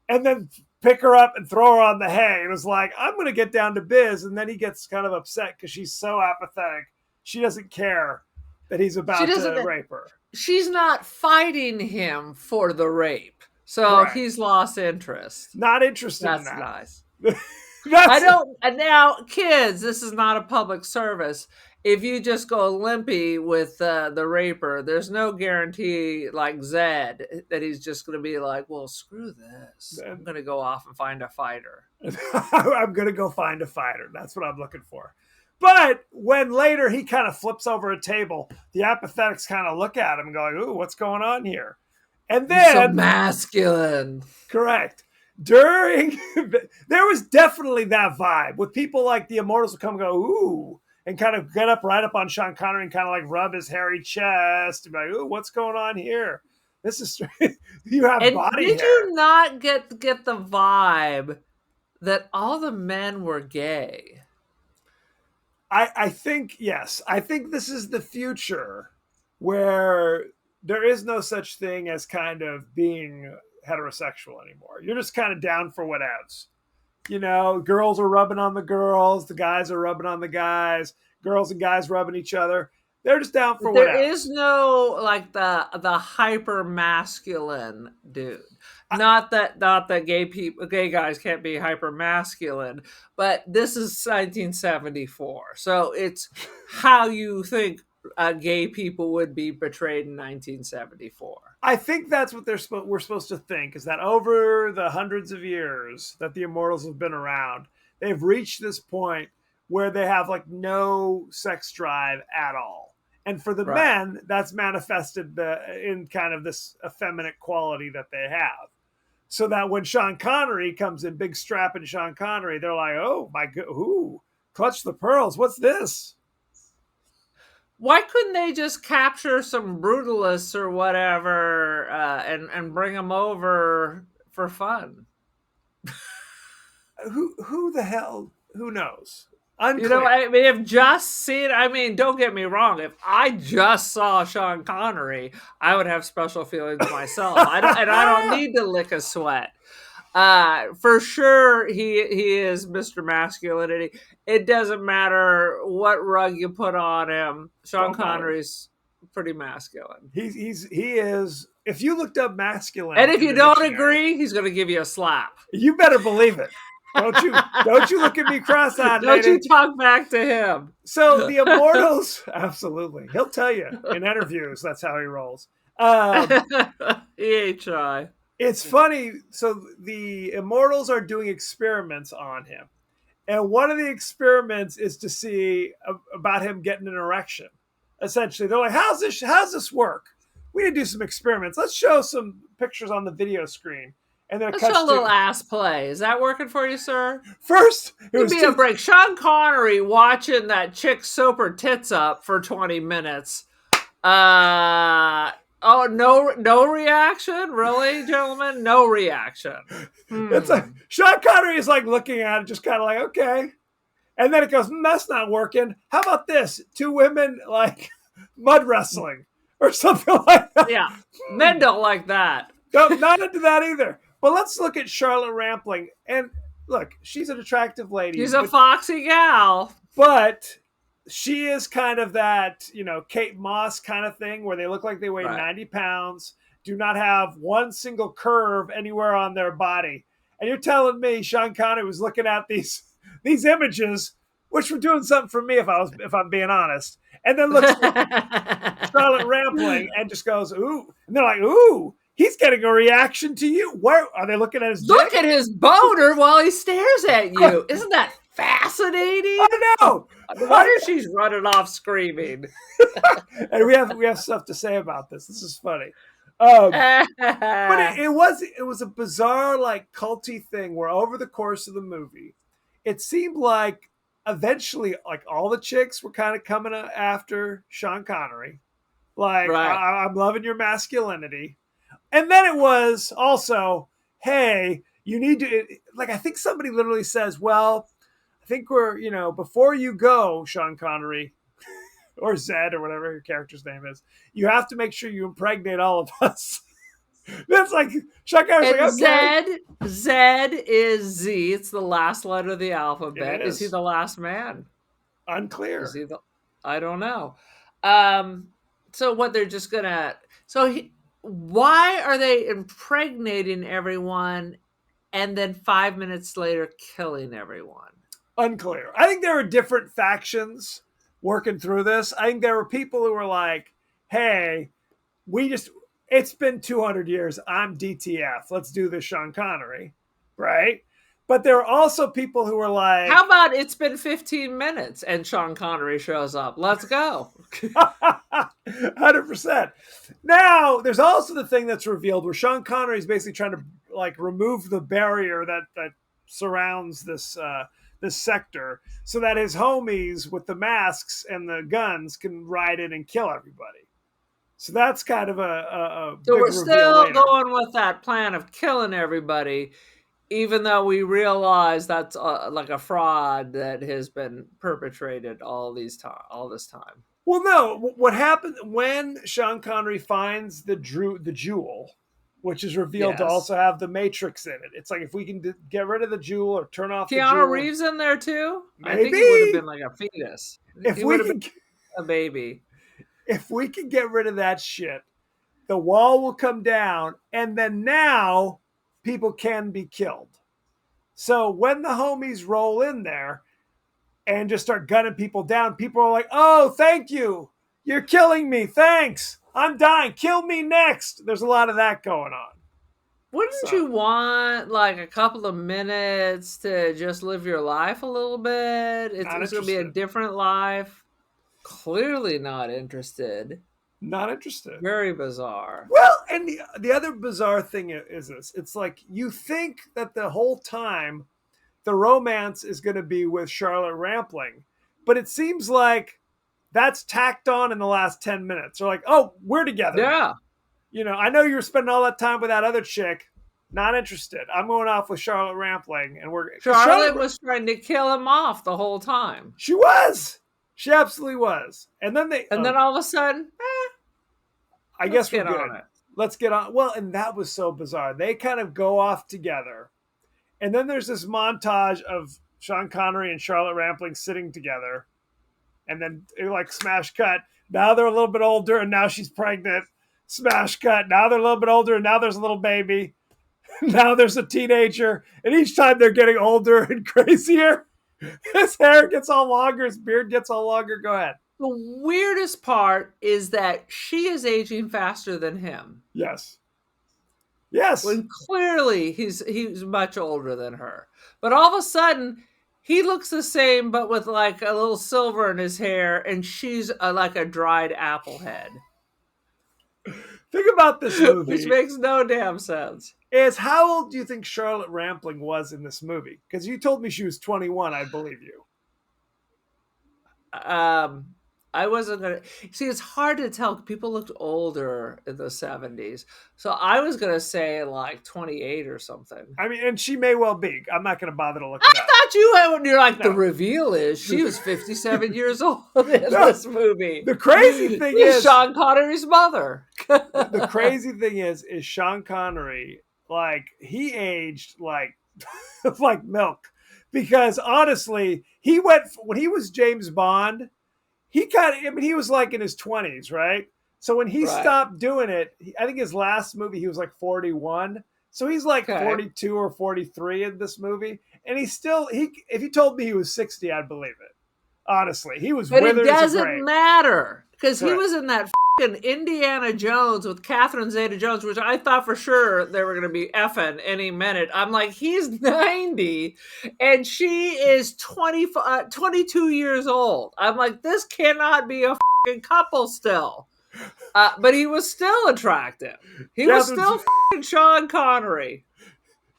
Speaker 2: and then pick her up and throw her on the hay. And was like, I'm going to get down to biz. And then he gets kind of upset because she's so apathetic. She doesn't care that he's about to rape her.
Speaker 1: She's not fighting him for the rape. So
Speaker 2: Correct.
Speaker 1: He's lost interest.
Speaker 2: Not interested in that.
Speaker 1: That's nice. I don't. And now, kids, this is not a public service. If you just go limpy with the raper, there's no guarantee, like Zed, that he's just going to be like, well, screw this. I'm going to go off and find a fighter.
Speaker 2: I'm going to go find a fighter. That's what I'm looking for. But when later he kind of flips over a table, the apathetics kind of look at him and go, ooh, what's going on here? And then...
Speaker 1: so masculine.
Speaker 2: Correct. There was definitely that vibe with people like the Immortals would come and go, ooh, and kind of get up right up on Sean Connery and kind of like rub his hairy chest and be like, ooh, what's going on here? This is you have
Speaker 1: And
Speaker 2: body
Speaker 1: did
Speaker 2: hair.
Speaker 1: you not get the vibe that all the men were gay?
Speaker 2: I think, yes. I think this is the future where there is no such thing as kind of being heterosexual anymore. You're just kind of down for whatevs. Girls are rubbing on the girls, the guys are rubbing on the guys, girls and guys rubbing each other. They're just down for
Speaker 1: There is
Speaker 2: whatevs.
Speaker 1: no like the hyper masculine dude.
Speaker 2: I,
Speaker 1: Not that gay guys can't be hyper masculine, but this is 1974, so it's how you think gay people would be portrayed in 1974.
Speaker 2: I think that's what we're supposed to think, is that over the hundreds of years that the Immortals have been around, they've reached this point where they have like no sex drive at all. And for the
Speaker 1: Right.
Speaker 2: men, that's manifested in kind of this effeminate quality that they have. So that when Sean Connery comes in, big strapping Sean Connery, they're like, oh my god, ooh, clutch the pearls. What's this?
Speaker 1: Why couldn't they just capture some brutalists or whatever and bring them over for fun?
Speaker 2: Who the hell? Who knows?
Speaker 1: You know,
Speaker 2: Unclear.
Speaker 1: I mean, if just seen, I mean, don't get me wrong. If I just saw Sean Connery, I would have special feelings myself. And I don't need to lick a sweat. For sure, he is Mr. Masculinity. It doesn't matter what rug you put on him. Sean
Speaker 2: Don't matter.
Speaker 1: Connery's pretty masculine.
Speaker 2: He is. If you looked up masculine,
Speaker 1: And if
Speaker 2: in
Speaker 1: you
Speaker 2: the
Speaker 1: don't
Speaker 2: dictionary,
Speaker 1: agree, he's going to give you a slap.
Speaker 2: you better believe it. Don't you look at me cross-eyed,
Speaker 1: Don't you
Speaker 2: lady.
Speaker 1: talk back to him.
Speaker 2: So the Immortals, absolutely. He'll tell you in interviews. That's how he rolls.
Speaker 1: EHI.
Speaker 2: It's funny. So the Immortals are doing experiments on him, and one of the experiments is to see about him getting an erection. Essentially, they're like, "How's this work? We need to do some experiments. Let's show some pictures on the video screen." And then it
Speaker 1: Let's
Speaker 2: cuts
Speaker 1: show a little
Speaker 2: to
Speaker 1: ass play. Is that working for you, sir?
Speaker 2: first. It
Speaker 1: Give
Speaker 2: was
Speaker 1: me a break. Sean Connery watching that chick soap her tits up for 20 minutes. Oh, no reaction? Really, gentlemen? No reaction.
Speaker 2: It's like Sean Connery is like looking at it, just kind of like, okay. And then it goes, that's not working. How about this? Two women like mud wrestling or something like that.
Speaker 1: Yeah. Men don't like that.
Speaker 2: No, not into that either. But let's look at Charlotte Rampling. And look, she's an attractive lady.
Speaker 1: She's a foxy gal.
Speaker 2: But she is kind of that, Kate Moss kind of thing where they look like they weigh 90 pounds, do not have one single curve anywhere on their body. And you're telling me Sean Connery was looking at these images, which were doing something for me if I'm being honest, and then looks at Charlotte Rampling and just goes, ooh. And they're like, ooh, he's getting a reaction to you. Where are they looking at his
Speaker 1: Look
Speaker 2: dick?
Speaker 1: at his boner while he stares at you. Isn't that fascinating?
Speaker 2: I know.
Speaker 1: No wonder she's running off screaming.
Speaker 2: And we have stuff to say about this. This is funny. But it was a bizarre, like, culty thing where over the course of the movie, it seemed like eventually, like, all the chicks were kind of coming after Sean Connery. Like, I'm loving your masculinity. And then it was also, hey, you need to, like, I think somebody literally says, well, I think we're, before you go, Sean Connery, or Zed, or whatever your character's name is, you have to make sure you impregnate all of us. That's like, Sean Connery's like, okay.
Speaker 1: Zed is Z. It's the last letter of the alphabet. Is he the last man?
Speaker 2: Unclear.
Speaker 1: I don't know. So what they're just gonna, why are they impregnating everyone and then 5 minutes later killing everyone?
Speaker 2: Unclear. I think there were different factions working through this. I think there were people who were like, hey, it's been 200 years. I'm DTF. Let's do this, Sean Connery. Right? But there are also people who were like,
Speaker 1: how about it's been 15 minutes and Sean Connery shows up? Let's go.
Speaker 2: 100%. Now, there's also the thing that's revealed where Sean Connery is basically trying to like remove the barrier that surrounds this sector so that his homies with the masks and the guns can ride in and kill everybody. So that's kind of a
Speaker 1: So
Speaker 2: big
Speaker 1: we're
Speaker 2: reveal
Speaker 1: still
Speaker 2: later.
Speaker 1: going with that plan of killing everybody, even though we realize that's like a fraud that has been perpetrated all this time.
Speaker 2: Well, no. What happened when Sean Connery finds the jewel, which is revealed to
Speaker 1: Yes.
Speaker 2: also have the Matrix in it? It's like if we can get rid of the jewel or turn off the
Speaker 1: Keanu
Speaker 2: jewel,
Speaker 1: Reeves in there too? I think he would have
Speaker 2: maybe
Speaker 1: been like a fetus.
Speaker 2: if
Speaker 1: He
Speaker 2: we
Speaker 1: would have been
Speaker 2: can
Speaker 1: a baby.
Speaker 2: if we can get rid of that shit, the wall will come down, and then now people can be killed. So when the homies roll in there and just start gunning people down, people are like, "Oh, thank you. You're killing me. Thanks. I'm dying. Kill me next." There's a lot of that going on.
Speaker 1: Wouldn't
Speaker 2: So
Speaker 1: you want like a couple of minutes to just live your life a little bit? It
Speaker 2: not
Speaker 1: was going to be a
Speaker 2: interested.
Speaker 1: different life. Clearly not interested.
Speaker 2: Not interested.
Speaker 1: Very bizarre.
Speaker 2: Well, and the other bizarre thing is this. It's like you think that the whole time the romance is going to be with Charlotte Rampling, but it seems like that's tacked on in the last 10 minutes. They're like, "Oh, we're together now."
Speaker 1: Yeah.
Speaker 2: I know you were spending all that time with that other chick. Not interested. I'm going off with Charlotte Rampling, and
Speaker 1: Charlotte was trying to kill him off the whole time.
Speaker 2: She was. She absolutely was. And then
Speaker 1: And then all of a sudden,
Speaker 2: I
Speaker 1: let's
Speaker 2: guess we're
Speaker 1: get
Speaker 2: good.
Speaker 1: on it.
Speaker 2: Let's get on. Well, and that was so bizarre. They kind of go off together, and then there's this montage of Sean Connery and Charlotte Rampling sitting together, and then like smash cut. Now they're a little bit older, and now she's pregnant. Smash cut. Now they're a little bit older, and now there's a little baby. Now there's a teenager, and each time they're getting older and crazier. His hair gets all longer, his beard gets all longer. Go ahead.
Speaker 1: The weirdest part is that she is aging faster than him.
Speaker 2: Yes. Yes.
Speaker 1: When clearly he's much older than her. But all of a sudden, he looks the same, but with like a little silver in his hair, and she's like a dried apple head.
Speaker 2: Think about this movie.
Speaker 1: Which makes no damn sense.
Speaker 2: Is how old do you think Charlotte Rampling was in this movie? Because you told me she was 21, I believe you.
Speaker 1: I wasn't gonna see. It's hard to tell. People looked older in the 70s, so I was gonna say like 28 or something.
Speaker 2: I mean, and she may well be. I'm not gonna bother to look
Speaker 1: I
Speaker 2: it up.
Speaker 1: thought you had when you're like
Speaker 2: No.
Speaker 1: the reveal is she was 57 years old in this movie.
Speaker 2: The crazy thing is
Speaker 1: Sean Connery's mother.
Speaker 2: the crazy thing is Sean Connery, like he aged like like milk, because honestly, he went when he was James Bond. He was like in his 20s, right? So when he stopped doing it, I think his last movie, he was like 41. So he's like 42 or 43 in this movie. And if you told me he was 60, I'd believe it. Honestly, he was withered as a grape.
Speaker 1: But it doesn't matter because he was in that fucking Indiana Jones with Catherine Zeta-Jones, which I thought for sure they were going to be effing any minute. I'm like, he's 90 and she is 22 years old. I'm like, this cannot be a fucking couple still. But he was still attractive. He was still fucking Sean Connery.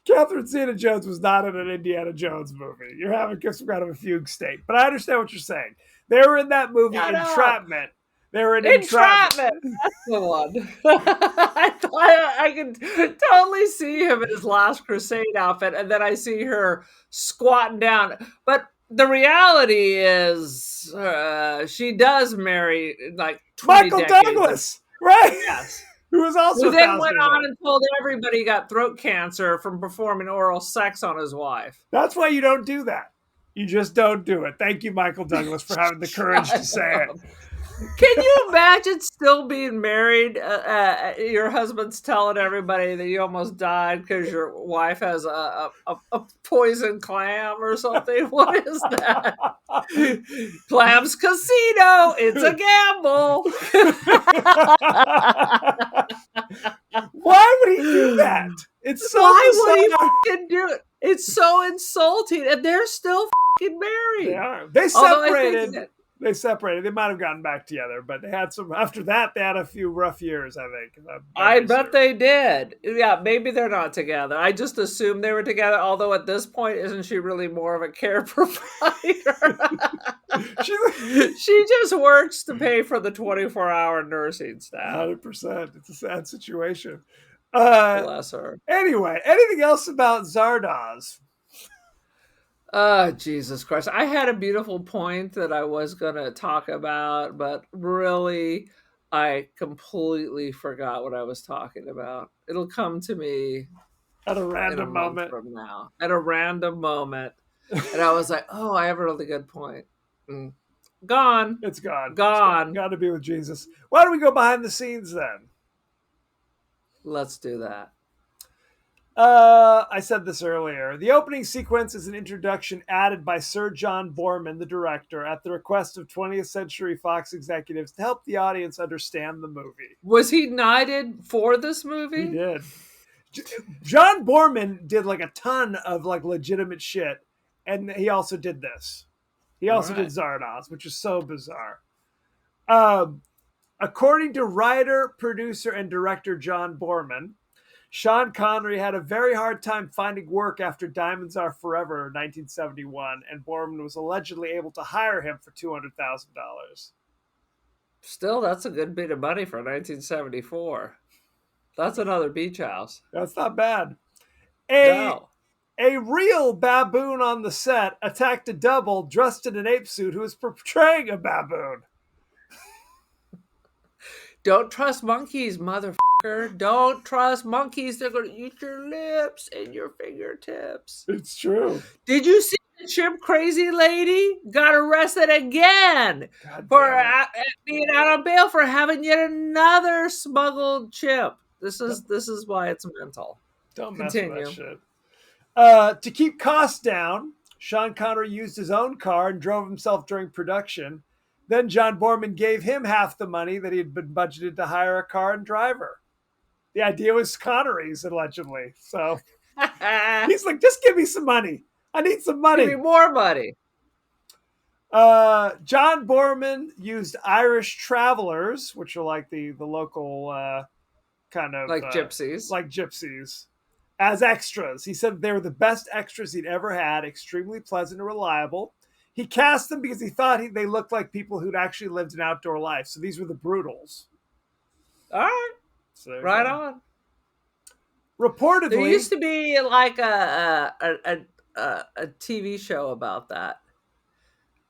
Speaker 2: Catherine Zeta-Jones was not in an Indiana Jones movie. You're having some kind of a fugue state. But I understand what you're saying. They were in that movie, Entrapment. They were in Entrapment.
Speaker 1: That's the one. I can totally see him in his Last Crusade outfit, and then I see her squatting down. But the reality is she does marry like 20
Speaker 2: Michael
Speaker 1: decades.
Speaker 2: Douglas, right?
Speaker 1: Yes.
Speaker 2: Who was also
Speaker 1: Who then went on and told everybody he got throat cancer from performing oral sex on his wife.
Speaker 2: That's why you don't do that. You just don't do it. Thank you, Michael Douglas, for having the courage to say it.
Speaker 1: Can you imagine still being married? Your husband's telling everybody that you almost died because your wife has a poison clam or something. What is that? Clam's Casino. It's a gamble.
Speaker 2: Why would he do that? It's so
Speaker 1: Why would he fucking do it? It's so insulting, and they're still fucking married.
Speaker 2: They are. They They separated. They might have gotten back together, but they had some. After that, they had a few rough years, I think.
Speaker 1: I bet they did. Yeah, maybe they're not together. I just assumed they were together, although at this point, isn't she really more of a care provider? She just works to pay for the 24-hour nursing staff.
Speaker 2: 100%. It's a sad situation.
Speaker 1: Bless her.
Speaker 2: Anyway, anything else about Zardoz?
Speaker 1: Oh, Jesus Christ. I had a beautiful point that I was going to talk about, but really, I completely forgot what I was talking about. It'll come to me
Speaker 2: At a
Speaker 1: in a
Speaker 2: random
Speaker 1: month
Speaker 2: moment.
Speaker 1: from now. At a random moment. And I was like, oh, I have a really good point. Gone.
Speaker 2: It's gone.
Speaker 1: Gone.
Speaker 2: Got to be with Jesus. Why don't we go behind the scenes then?
Speaker 1: Let's do that.
Speaker 2: I said this earlier. The opening sequence is an introduction added by Sir John Boorman, the director, at the request of 20th Century Fox executives to help the audience understand the movie.
Speaker 1: Was he knighted for this movie?
Speaker 2: He did. John Boorman did like a ton of like legitimate shit, and he also did this. He also did Zardoz, which is so bizarre. According to writer, producer, and director John Boorman, Sean Connery had a very hard time finding work after Diamonds Are Forever in 1971, and Boorman was allegedly able to hire him for $200,000.
Speaker 1: Still, that's a good bit of money for 1974. That's another beach house.
Speaker 2: That's not bad.
Speaker 1: No.
Speaker 2: A real baboon on the set attacked a double dressed in an ape suit who was portraying a baboon.
Speaker 1: Don't trust monkeys, motherfucker. Don't trust monkeys. They're going to eat your lips and your fingertips.
Speaker 2: It's true.
Speaker 1: Did you see the chimp crazy lady got arrested again for being out on bail for having yet another smuggled chimp? This is why it's mental.
Speaker 2: Don't
Speaker 1: Continue.
Speaker 2: mess with that shit. To keep costs down, Sean Connery used his own car and drove himself during production. Then John Boorman gave him half the money that he had been budgeted to hire a car and driver. The idea was Connery's, allegedly. So he's like, just give me some money. I need some money.
Speaker 1: Give me more money.
Speaker 2: John Boorman used Irish travelers, which are like the local kind of...
Speaker 1: Like gypsies.
Speaker 2: Like gypsies. As extras. He said they were the best extras he'd ever had, extremely pleasant and reliable. He cast them because he thought they looked like people who'd actually lived an outdoor life. So these were the Brutals.
Speaker 1: All right.
Speaker 2: So
Speaker 1: right on.
Speaker 2: Reportedly...
Speaker 1: There used to be like a TV show about that.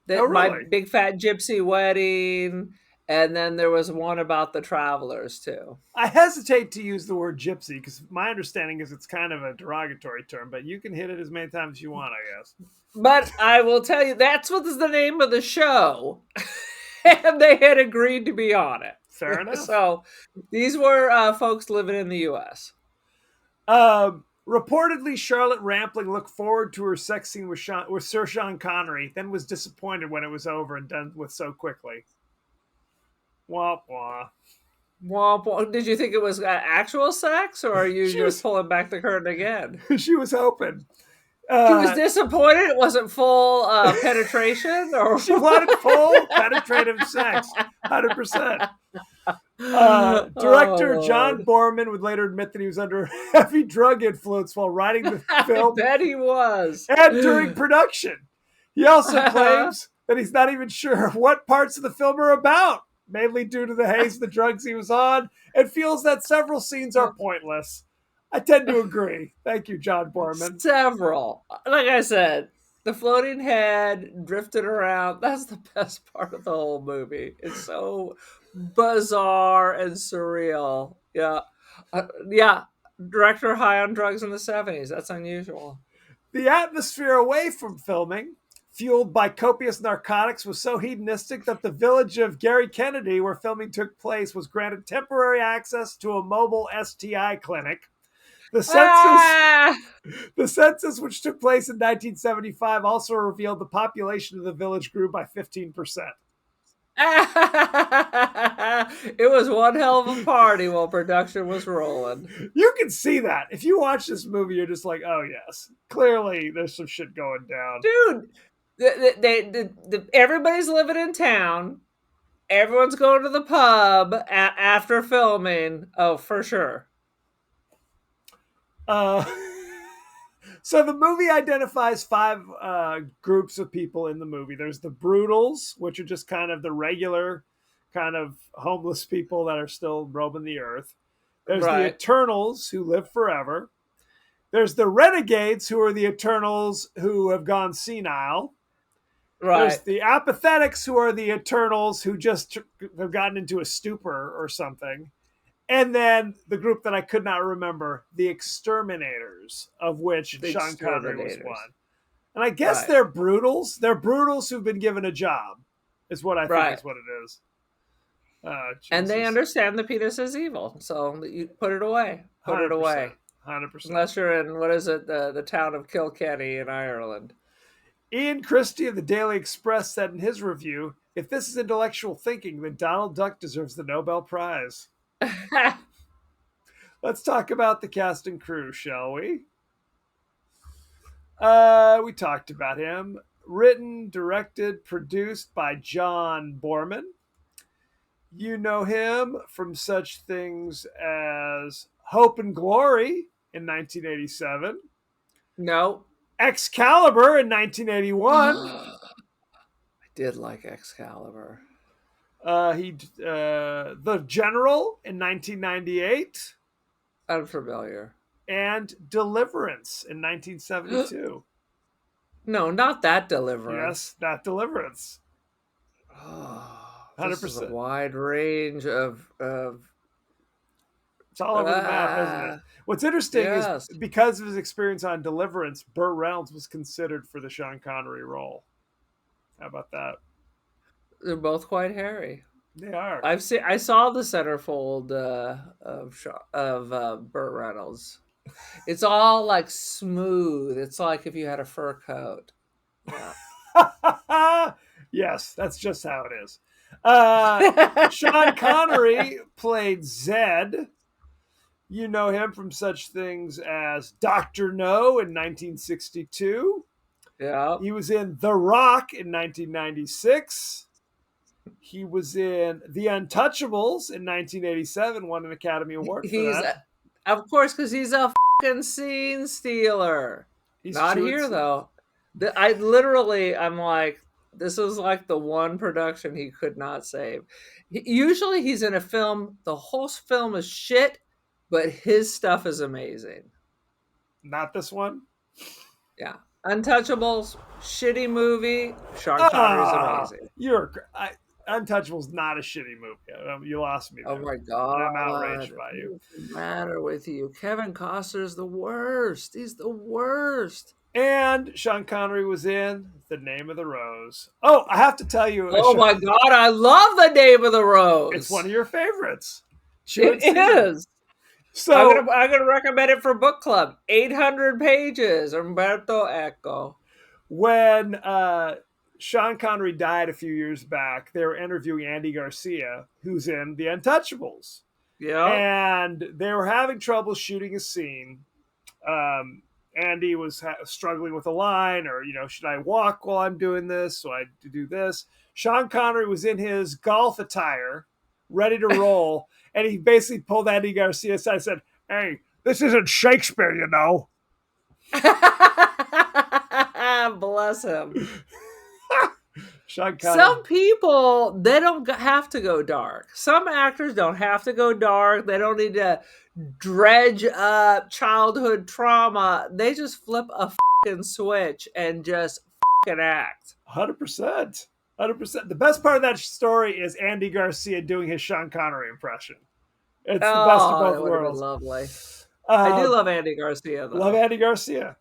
Speaker 2: Really?
Speaker 1: My Big Fat Gypsy Wedding, and then there was one about the Travelers, too.
Speaker 2: I hesitate to use the word gypsy because my understanding is it's kind of a derogatory term, but you can hit it as many times as you want, I guess.
Speaker 1: But I will tell you, that's what is the name of the show. And they had agreed to be on it.
Speaker 2: Fair enough.
Speaker 1: So these were folks living in the U.S.
Speaker 2: Reportedly, Charlotte Rampling looked forward to her sex scene with Sir Sean Connery, then was disappointed when it was over and done with so quickly. Wah, wah.
Speaker 1: Womp, womp. Did you think it was actual sex, or are you just pulling back the curtain again?
Speaker 2: She was hoping.
Speaker 1: She was disappointed it wasn't full penetration? Or
Speaker 2: she wanted full penetrative sex. 100%. Director John Boorman would later admit that he was under heavy drug influence while writing the film.
Speaker 1: I bet he was.
Speaker 2: And during production. He also claims that he's not even sure what parts of the film are about, mainly due to the haze of the drugs he was on, and feels that several scenes are pointless. I tend to agree. Thank you, John Boorman.
Speaker 1: Several. Like I said, the floating head drifted around. That's the best part of the whole movie. It's so bizarre and surreal. Yeah. Director high on drugs in the 70s. That's unusual.
Speaker 2: The atmosphere away from filming, fueled by copious narcotics, was so hedonistic that the village of Gary Kennedy, where filming took place, was granted temporary access to a mobile STI clinic. The census, which took place in 1975, also revealed the population of the village grew by 15%.
Speaker 1: It was one hell of a party while production was rolling.
Speaker 2: You can see that. If you watch this movie, you're just like, oh, yes. Clearly, there's some shit going down.
Speaker 1: Dude, Everybody's living in town. Everyone's going to the pub after filming. Oh, for sure.
Speaker 2: Uh, so the movie identifies five groups of people in the movie. There's the Brutals, which are just kind of the regular kind of homeless people that are still roaming the earth. There's the
Speaker 1: Right.
Speaker 2: Eternals, who live forever. There's the Renegades, who are the Eternals who have gone senile. There's
Speaker 1: Right.
Speaker 2: the Apathetics, who are the Eternals who just have gotten into a stupor or something. And then the group that I could not remember, the Exterminators, of which
Speaker 1: The
Speaker 2: Sean Connery was
Speaker 1: exterminators.
Speaker 2: one. And I guess
Speaker 1: Right.
Speaker 2: they're Brutals. They're Brutals who've been given a job, is what I think
Speaker 1: Right.
Speaker 2: is what it is.
Speaker 1: And they
Speaker 2: Jesus.
Speaker 1: understand the penis is evil. So you put it away. Put it
Speaker 2: 100%.
Speaker 1: away.
Speaker 2: 100%.
Speaker 1: Unless you're in, what is it, the town of Kilkenny in Ireland.
Speaker 2: Ian Christie of the Daily Express said in his review, if this is intellectual thinking, then Donald Duck deserves the Nobel Prize. Let's talk about the cast and crew, shall we? We talked about him. Written, directed, produced by John Borman. You know him from such things as Hope and Glory in 1987,
Speaker 1: No.
Speaker 2: Excalibur in 1981.
Speaker 1: I did like Excalibur.
Speaker 2: The General in 1998,
Speaker 1: Unfamiliar.
Speaker 2: and Deliverance in 1972.
Speaker 1: No, not that Deliverance.
Speaker 2: Yes, that Deliverance.
Speaker 1: Oh, this is a
Speaker 2: 100%.
Speaker 1: wide range of
Speaker 2: It's all over the map, isn't it? What's interesting is
Speaker 1: yes.
Speaker 2: because of his experience on Deliverance, Burt Reynolds was considered for the Sean Connery role. How about that?
Speaker 1: They're both quite hairy.
Speaker 2: They are.
Speaker 1: I saw the centerfold of Burt Reynolds. It's all like smooth. It's like if you had a fur coat. Yeah.
Speaker 2: Yes, that's just how it is. Sean Connery played Zed. You know him from such things as Dr. No in 1962.
Speaker 1: Yeah.
Speaker 2: He was in The Rock in 1996. He was in The Untouchables in 1987, won an Academy Award for
Speaker 1: He's
Speaker 2: that.
Speaker 1: of course because he's a fucking scene stealer.
Speaker 2: He's
Speaker 1: Not
Speaker 2: true
Speaker 1: here though. I'm like, this is like the one production he could not save. Usually he's in a film, the whole film is shit, but his stuff is amazing.
Speaker 2: Not this one.
Speaker 1: Yeah. Untouchables, shitty movie. Sean Connery's amazing.
Speaker 2: Untouchable's not a shitty movie. You lost me there.
Speaker 1: Oh my god.
Speaker 2: I'm outraged by you.
Speaker 1: What's the matter with you? Kevin Costner's the worst. He's the worst.
Speaker 2: And Sean Connery was in The Name of the Rose. Oh, I have to tell you.
Speaker 1: Oh my god, I love The Name of the Rose.
Speaker 2: It's one of your favorites.
Speaker 1: It is.
Speaker 2: So
Speaker 1: I'm gonna recommend it for book club. 800 pages. Umberto Eco.
Speaker 2: When Sean Connery died a few years back, they were interviewing Andy Garcia, who's in The Untouchables.
Speaker 1: Yeah.
Speaker 2: And they were having trouble shooting a scene. Andy was struggling with a line, or, should I walk while I'm doing this? So I do this. Sean Connery was in his golf attire, ready to roll. And he basically pulled Andy Garcia aside and said, hey, this isn't Shakespeare, you know.
Speaker 1: Bless him.
Speaker 2: Sean Connery.
Speaker 1: Some people, they don't have to go dark. Some actors don't have to go dark. They don't need to dredge up childhood trauma. They just flip a fucking switch and just fucking act.
Speaker 2: 100%. 100%. The best part of that story is Andy Garcia doing his Sean Connery impression. It's the best of both worlds.
Speaker 1: Lovely. I do love Andy Garcia, though.
Speaker 2: Love Andy Garcia.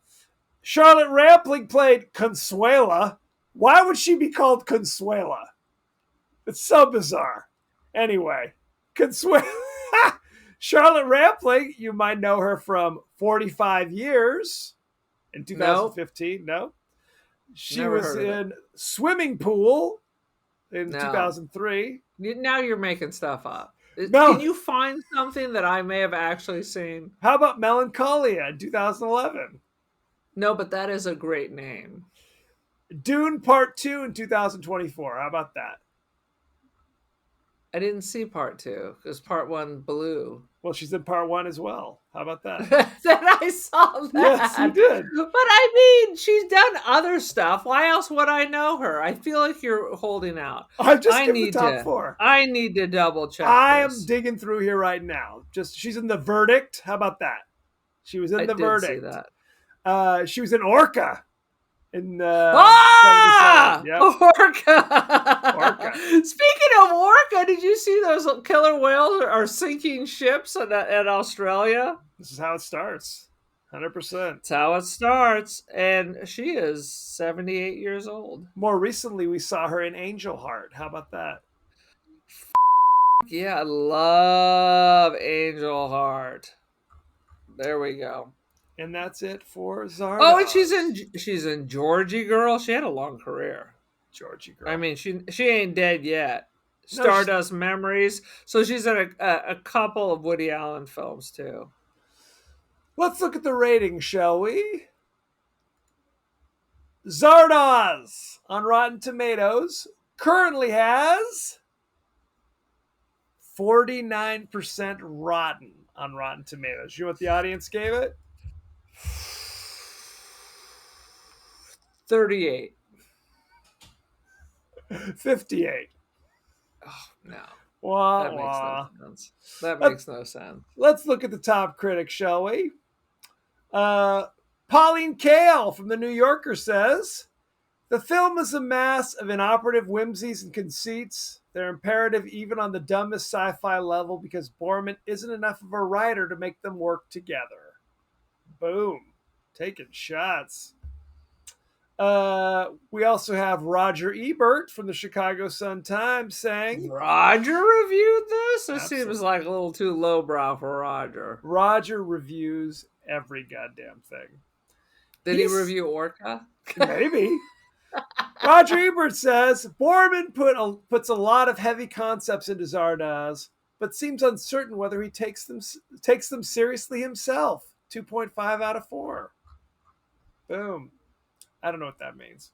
Speaker 2: Charlotte Rampling played Consuela. Why would she be called Consuela? It's so bizarre. Anyway, Consuela. Charlotte Rampling, you might know her from 45 Years in 2015. No? She
Speaker 1: Never
Speaker 2: was in Swimming Pool in 2003.
Speaker 1: Now you're making stuff up.
Speaker 2: No.
Speaker 1: Can you find something that I may have actually seen?
Speaker 2: How about Melancholia in 2011?
Speaker 1: No, but that is a great name.
Speaker 2: Dune Part 2 in 2024. How about that?
Speaker 1: I didn't see part two because part one blew.
Speaker 2: Well, she's in Part 1 as well. How about that?
Speaker 1: Then I saw
Speaker 2: Yes, you
Speaker 1: that.
Speaker 2: did.
Speaker 1: But I mean, she's done other stuff. Why else would I know her? I feel like you're holding out.
Speaker 2: I just
Speaker 1: I
Speaker 2: give the
Speaker 1: need
Speaker 2: top
Speaker 1: to.
Speaker 2: 4.
Speaker 1: I need to double check
Speaker 2: I am
Speaker 1: this.
Speaker 2: digging through here right now. Just she's in The Verdict. How about that? She was in
Speaker 1: I
Speaker 2: The
Speaker 1: did see
Speaker 2: Verdict.
Speaker 1: that.
Speaker 2: She was in Orca in 77.
Speaker 1: Ah,
Speaker 2: Yep.
Speaker 1: Orca.
Speaker 2: Orca.
Speaker 1: Speaking of Orca, did you see those killer whales are sinking ships in Australia?
Speaker 2: This is how it starts. 100%.
Speaker 1: That's how it starts, and she is 78 years old.
Speaker 2: More recently, we saw her in Angel Heart. How about that?
Speaker 1: Yeah, I love Angel Heart. There we go.
Speaker 2: And that's it for Zardoz.
Speaker 1: Oh, and she's in Georgie Girl. She had a long career.
Speaker 2: Georgie Girl.
Speaker 1: I mean, she ain't dead yet.
Speaker 2: No,
Speaker 1: Stardust Memories. So she's in a couple of Woody Allen films too.
Speaker 2: Let's look at the rating, shall we? Zardoz on Rotten Tomatoes currently has 49% rotten on Rotten Tomatoes. You know what the audience gave it?
Speaker 1: 38.
Speaker 2: 58.
Speaker 1: Oh no.
Speaker 2: Wah,
Speaker 1: That makes
Speaker 2: wah.
Speaker 1: no sense. That makes no sense.
Speaker 2: Let's look at the top critic, shall we? Pauline Kael from The New Yorker says, the film is a mass of inoperative whimsies and conceits. They're imperative even on the dumbest sci-fi level because Borman isn't enough of a writer to make them work together. Boom. Taking shots. We also have Roger Ebert from the Chicago Sun-Times saying,
Speaker 1: Roger reviewed this? It
Speaker 2: Absolutely.
Speaker 1: seems like a little too lowbrow for Roger.
Speaker 2: Roger reviews every goddamn thing.
Speaker 1: Did he review Orca?
Speaker 2: Maybe. Roger Ebert says, Borman puts a lot of heavy concepts into Zardoz, but seems uncertain whether he takes them seriously himself. 2.5 out of 4. Boom. I don't know what that means.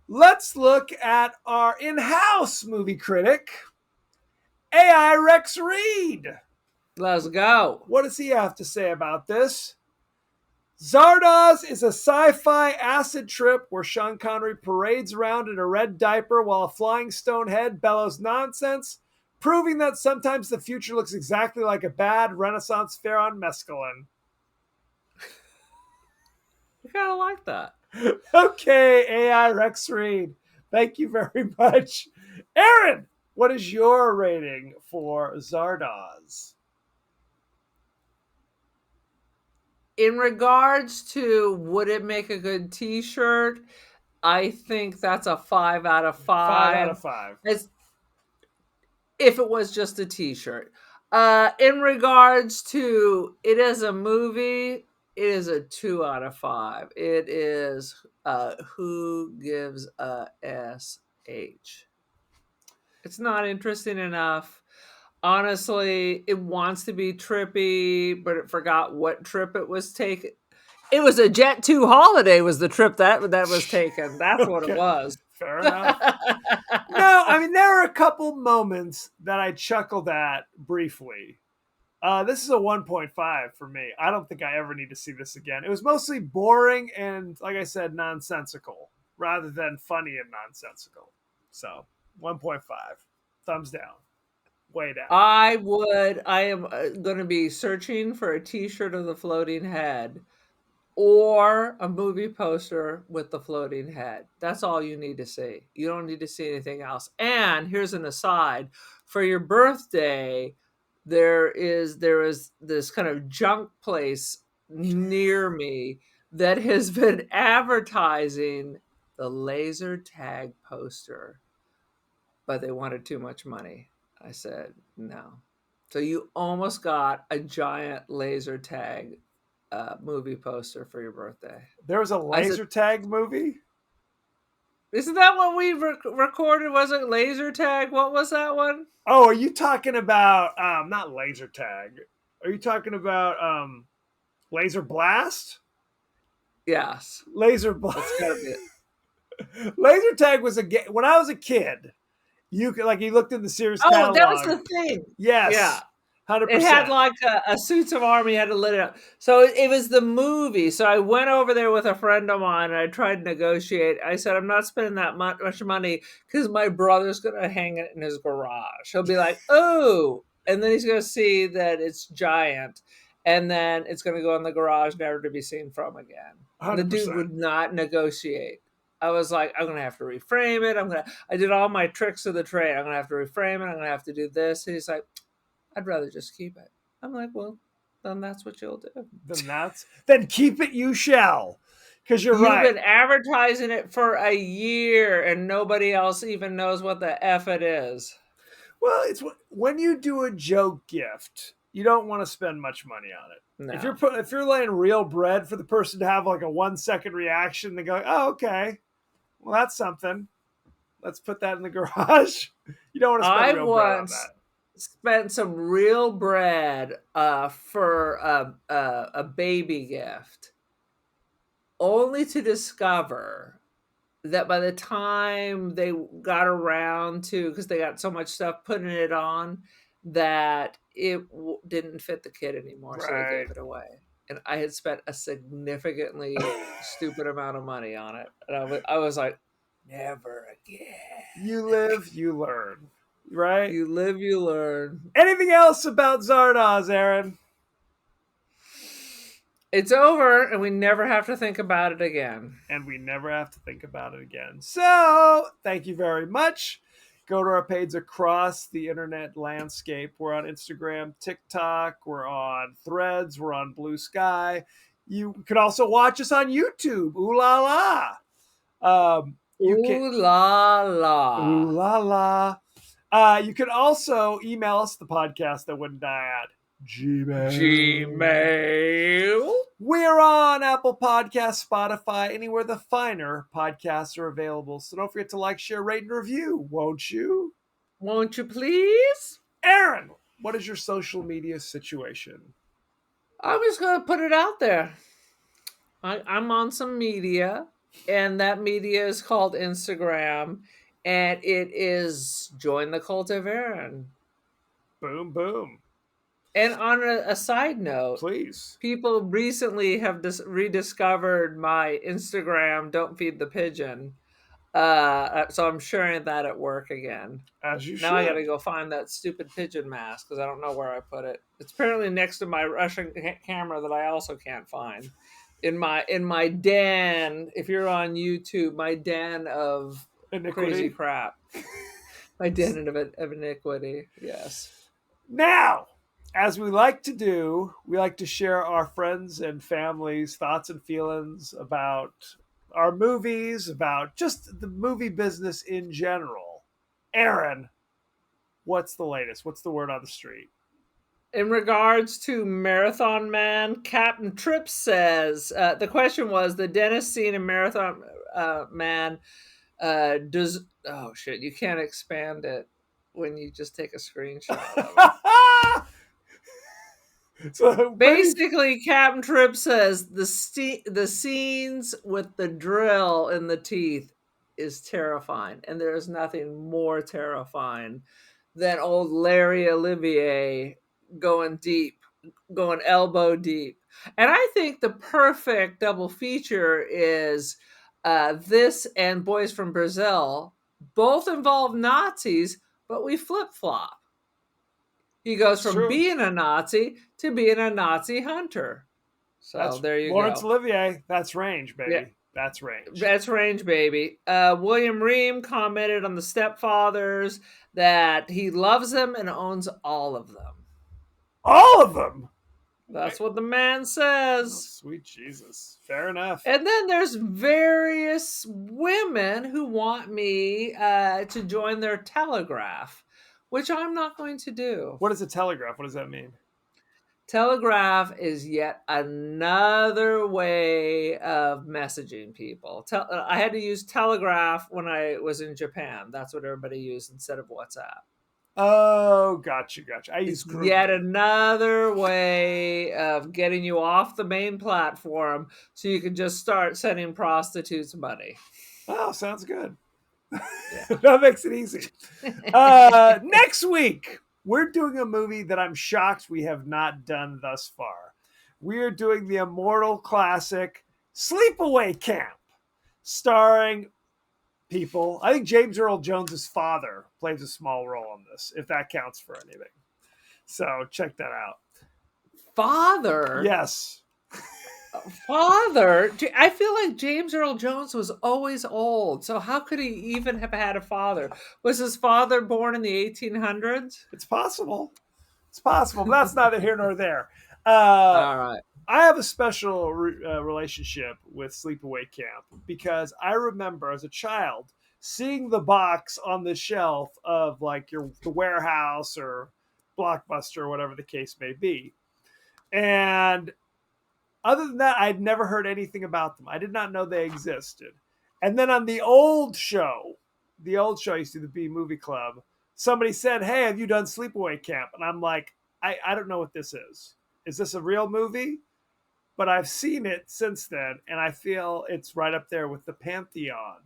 Speaker 2: Let's look at our in-house movie critic, AI Rex Reed.
Speaker 1: Let's go.
Speaker 2: What does he have to say about this? Zardoz is a sci-fi acid trip where Sean Connery parades around in a red diaper while a flying stone head bellows nonsense, proving that sometimes the future looks exactly like a bad Renaissance fair on mescaline.
Speaker 1: I kind of like that.
Speaker 2: Okay, AI Rex Reed. Thank you very much. Aaron, what is your rating for Zardoz?
Speaker 1: In regards to would it make a good t-shirt, I think that's a 5 out of 5.
Speaker 2: 5 out of 5.
Speaker 1: If it was just a t-shirt. In regards to it as a movie, it is a 2 out of 5. It is who gives a SH. It's not interesting enough. Honestly, it wants to be trippy, but it forgot what trip it was taken. It was a Jet 2 holiday was the trip that was taken. That's what it was.
Speaker 2: Fair enough. No, I mean, there are a couple moments that I chuckled at briefly. This is a 1.5 for me. I don't think I ever need to see this again. It was mostly boring and, like I said, nonsensical rather than funny and nonsensical. So, 1.5. Thumbs down. Way down.
Speaker 1: I am going to be searching for a t-shirt of the floating head or a movie poster with the floating head. That's all you need to see. You don't need to see anything else. And here's an aside. For your birthday, there is this kind of junk place near me that has been advertising the laser tag poster, but they wanted too much money. I said, no. So you almost got a giant laser tag movie poster for your birthday.
Speaker 2: There was a laser tag movie?
Speaker 1: Isn't that what we recorded? Was it laser tag? What was that one?
Speaker 2: Oh, are you talking about, not laser tag. Are you talking about Laser Blast?
Speaker 1: Yes.
Speaker 2: Laser Blast.
Speaker 1: That's gotta be it.
Speaker 2: Laser tag was when I was a kid. You looked in the Sears
Speaker 1: Oh, that was
Speaker 2: catalog.
Speaker 1: the thing. Yeah.
Speaker 2: Yes,
Speaker 1: It had
Speaker 2: 100%.
Speaker 1: like a suits of army, you had to lit it up. So it was the movie. So I went over there with a friend of mine and I tried to negotiate. I said, I'm not spending that much money because my brother's going to hang it in his garage. He'll be like, oh, and then he's going to see that it's giant. And then it's going to go in the garage, never to be seen from again. The dude
Speaker 2: 100%.
Speaker 1: would not negotiate. I was like, I'm gonna have to reframe it. I did all my tricks of the trade. I'm gonna have to reframe it. I'm gonna have to do this. He's like, I'd rather just keep it. I'm like, well, then that's what you'll do.
Speaker 2: Then keep it you shall. Because you're
Speaker 1: You've
Speaker 2: right.
Speaker 1: been advertising it for a year and nobody else even knows what the F it is.
Speaker 2: Well, it's when you do a joke gift, you don't want to spend much money on it.
Speaker 1: No.
Speaker 2: If you're laying real bread for the person to have like a 1 second reaction, they go, "Oh, okay, well that's something. Let's put that in the garage." You don't want to spend real bread on that.
Speaker 1: Spent some real bread for a baby gift, only to discover that by the time they got around to, because they got so much stuff putting it on, that it didn't fit the kid anymore, so they gave it away. And I had spent a significantly stupid amount of money on it, and I was like, never again.
Speaker 2: You live, you learn, right?
Speaker 1: You live, you learn.
Speaker 2: Anything else about Zardoz, Aaron?
Speaker 1: It's over, and we never have to think about it again.
Speaker 2: So, thank you very much. Go to our page across the internet landscape. We're on Instagram, TikTok, we're on Threads, we're on Blue Sky. You can also watch us on YouTube. Ooh la la.
Speaker 1: Ooh la la.
Speaker 2: Ooh la la. You can also email us, the podcast that wouldn't die at Gmail. We're on Apple Podcasts, Spotify, anywhere the finer podcasts are available. So don't forget to like, share, rate, and review, won't you?
Speaker 1: Won't you please?
Speaker 2: Aaron, what is your social media situation?
Speaker 1: I'm just going to put it out there. I'm on some media, and that media is called Instagram, and it is Join the Cult of Aaron.
Speaker 2: Boom, boom.
Speaker 1: And on a side note,
Speaker 2: please,
Speaker 1: people recently have rediscovered my Instagram, Don't Feed the Pigeon. So I'm sharing that at work again.
Speaker 2: As you should.
Speaker 1: Now I got to go find that stupid pigeon mask because I don't know where I put it. It's apparently next to my Russian camera that I also can't find. In my den, if you're on YouTube, my den of
Speaker 2: iniquity.
Speaker 1: Crazy crap. My den of iniquity, yes.
Speaker 2: Now, as we like to do, we like to share our friends and families' thoughts and feelings about our movies, about just the movie business in general. Aaron, what's the latest? What's the word on the street?
Speaker 1: In regards to Marathon Man, Captain Tripp says, the question was, the dentist scene in Marathon Man does... Oh, shit, you can't expand it when you just take a screenshot of it. So basically, Captain Tripp says the scenes with the drill in the teeth is terrifying, and there is nothing more terrifying than old Larry Olivier going deep, going elbow deep. And I think the perfect double feature is this and Boys from Brazil. Both involve Nazis, but we flip-flop. He goes from being a Nazi to being a Nazi hunter. So there you go.
Speaker 2: Laurence Olivier, that's range, baby. Yeah. That's range.
Speaker 1: That's range, baby. William Ream commented on the Stepfathers that he loves them and owns all of them.
Speaker 2: All of them?
Speaker 1: That's what the man says.
Speaker 2: Oh, sweet Jesus. Fair enough.
Speaker 1: And then there's various women who want me to join their telegraph, which I'm not going to do.
Speaker 2: What is a telegraph? What does that mean?
Speaker 1: Telegraph is yet another way of messaging people. I had to use Telegraph when I was in Japan. That's what everybody used instead of WhatsApp.
Speaker 2: Oh, gotcha.
Speaker 1: It's yet another way of getting you off the main platform so you can just start sending prostitutes money.
Speaker 2: Oh, sounds good.
Speaker 1: Yeah.
Speaker 2: That makes it easy. Next week, we're doing a movie that I'm shocked we have not done thus far. We are doing the immortal classic Sleepaway Camp, starring people. I think James Earl Jones's father plays a small role in this, if that counts for anything. So check that out.
Speaker 1: Father?
Speaker 2: Yes.
Speaker 1: Father? I feel like James Earl Jones was always old. So how could he even have had a father? Was his father born in the 1800s?
Speaker 2: It's possible. It's possible, but that's neither here nor there.
Speaker 1: All right.
Speaker 2: I have a special relationship with Sleepaway Camp because I remember as a child seeing the box on the shelf of like the warehouse or Blockbuster or whatever the case may be. And other than that, I'd never heard anything about them. I did not know they existed. And then on the old show I used to do, the B Movie Club, somebody said, "Hey, have you done Sleepaway Camp?" And I'm like, I don't know what this is. Is this a real movie? But I've seen it since then, and I feel it's right up there with the pantheon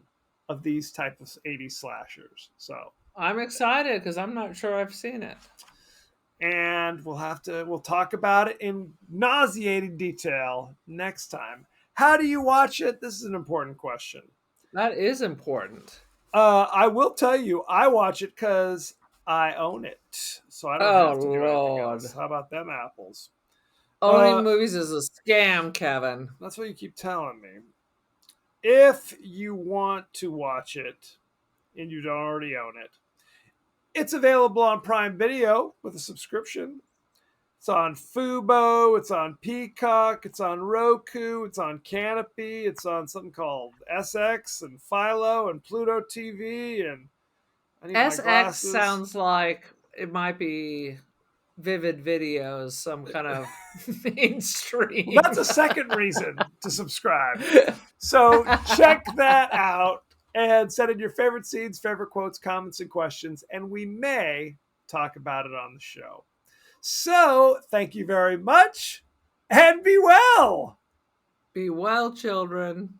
Speaker 2: of these type of 80s slashers. So,
Speaker 1: I'm excited because I'm not sure I've seen it.
Speaker 2: and we'll talk about it in nauseating detail next time. How do you watch it? This is an important question.
Speaker 1: That is important.
Speaker 2: I will tell you, I watch it because I own it, so I don't
Speaker 1: Oh,
Speaker 2: have to do anything
Speaker 1: Lord.
Speaker 2: else. How about them apples?
Speaker 1: Owning movies is a scam, Kevin.
Speaker 2: That's what you keep telling me. If you want to watch it and you don't already own it, it's available on Prime Video with a subscription. It's on Fubo, it's on Peacock, it's on Roku, it's on Canopy, it's on something called SX and Philo and Pluto TV, and I need my
Speaker 1: SX
Speaker 2: glasses.
Speaker 1: sounds like it might be Vivid Videos, some kind of mainstream.
Speaker 2: Well, that's a second reason to subscribe. So check that out and send in your favorite scenes, favorite quotes, comments, and questions, and we may talk about it on the show. So thank you very much and be well.
Speaker 1: Be well, children.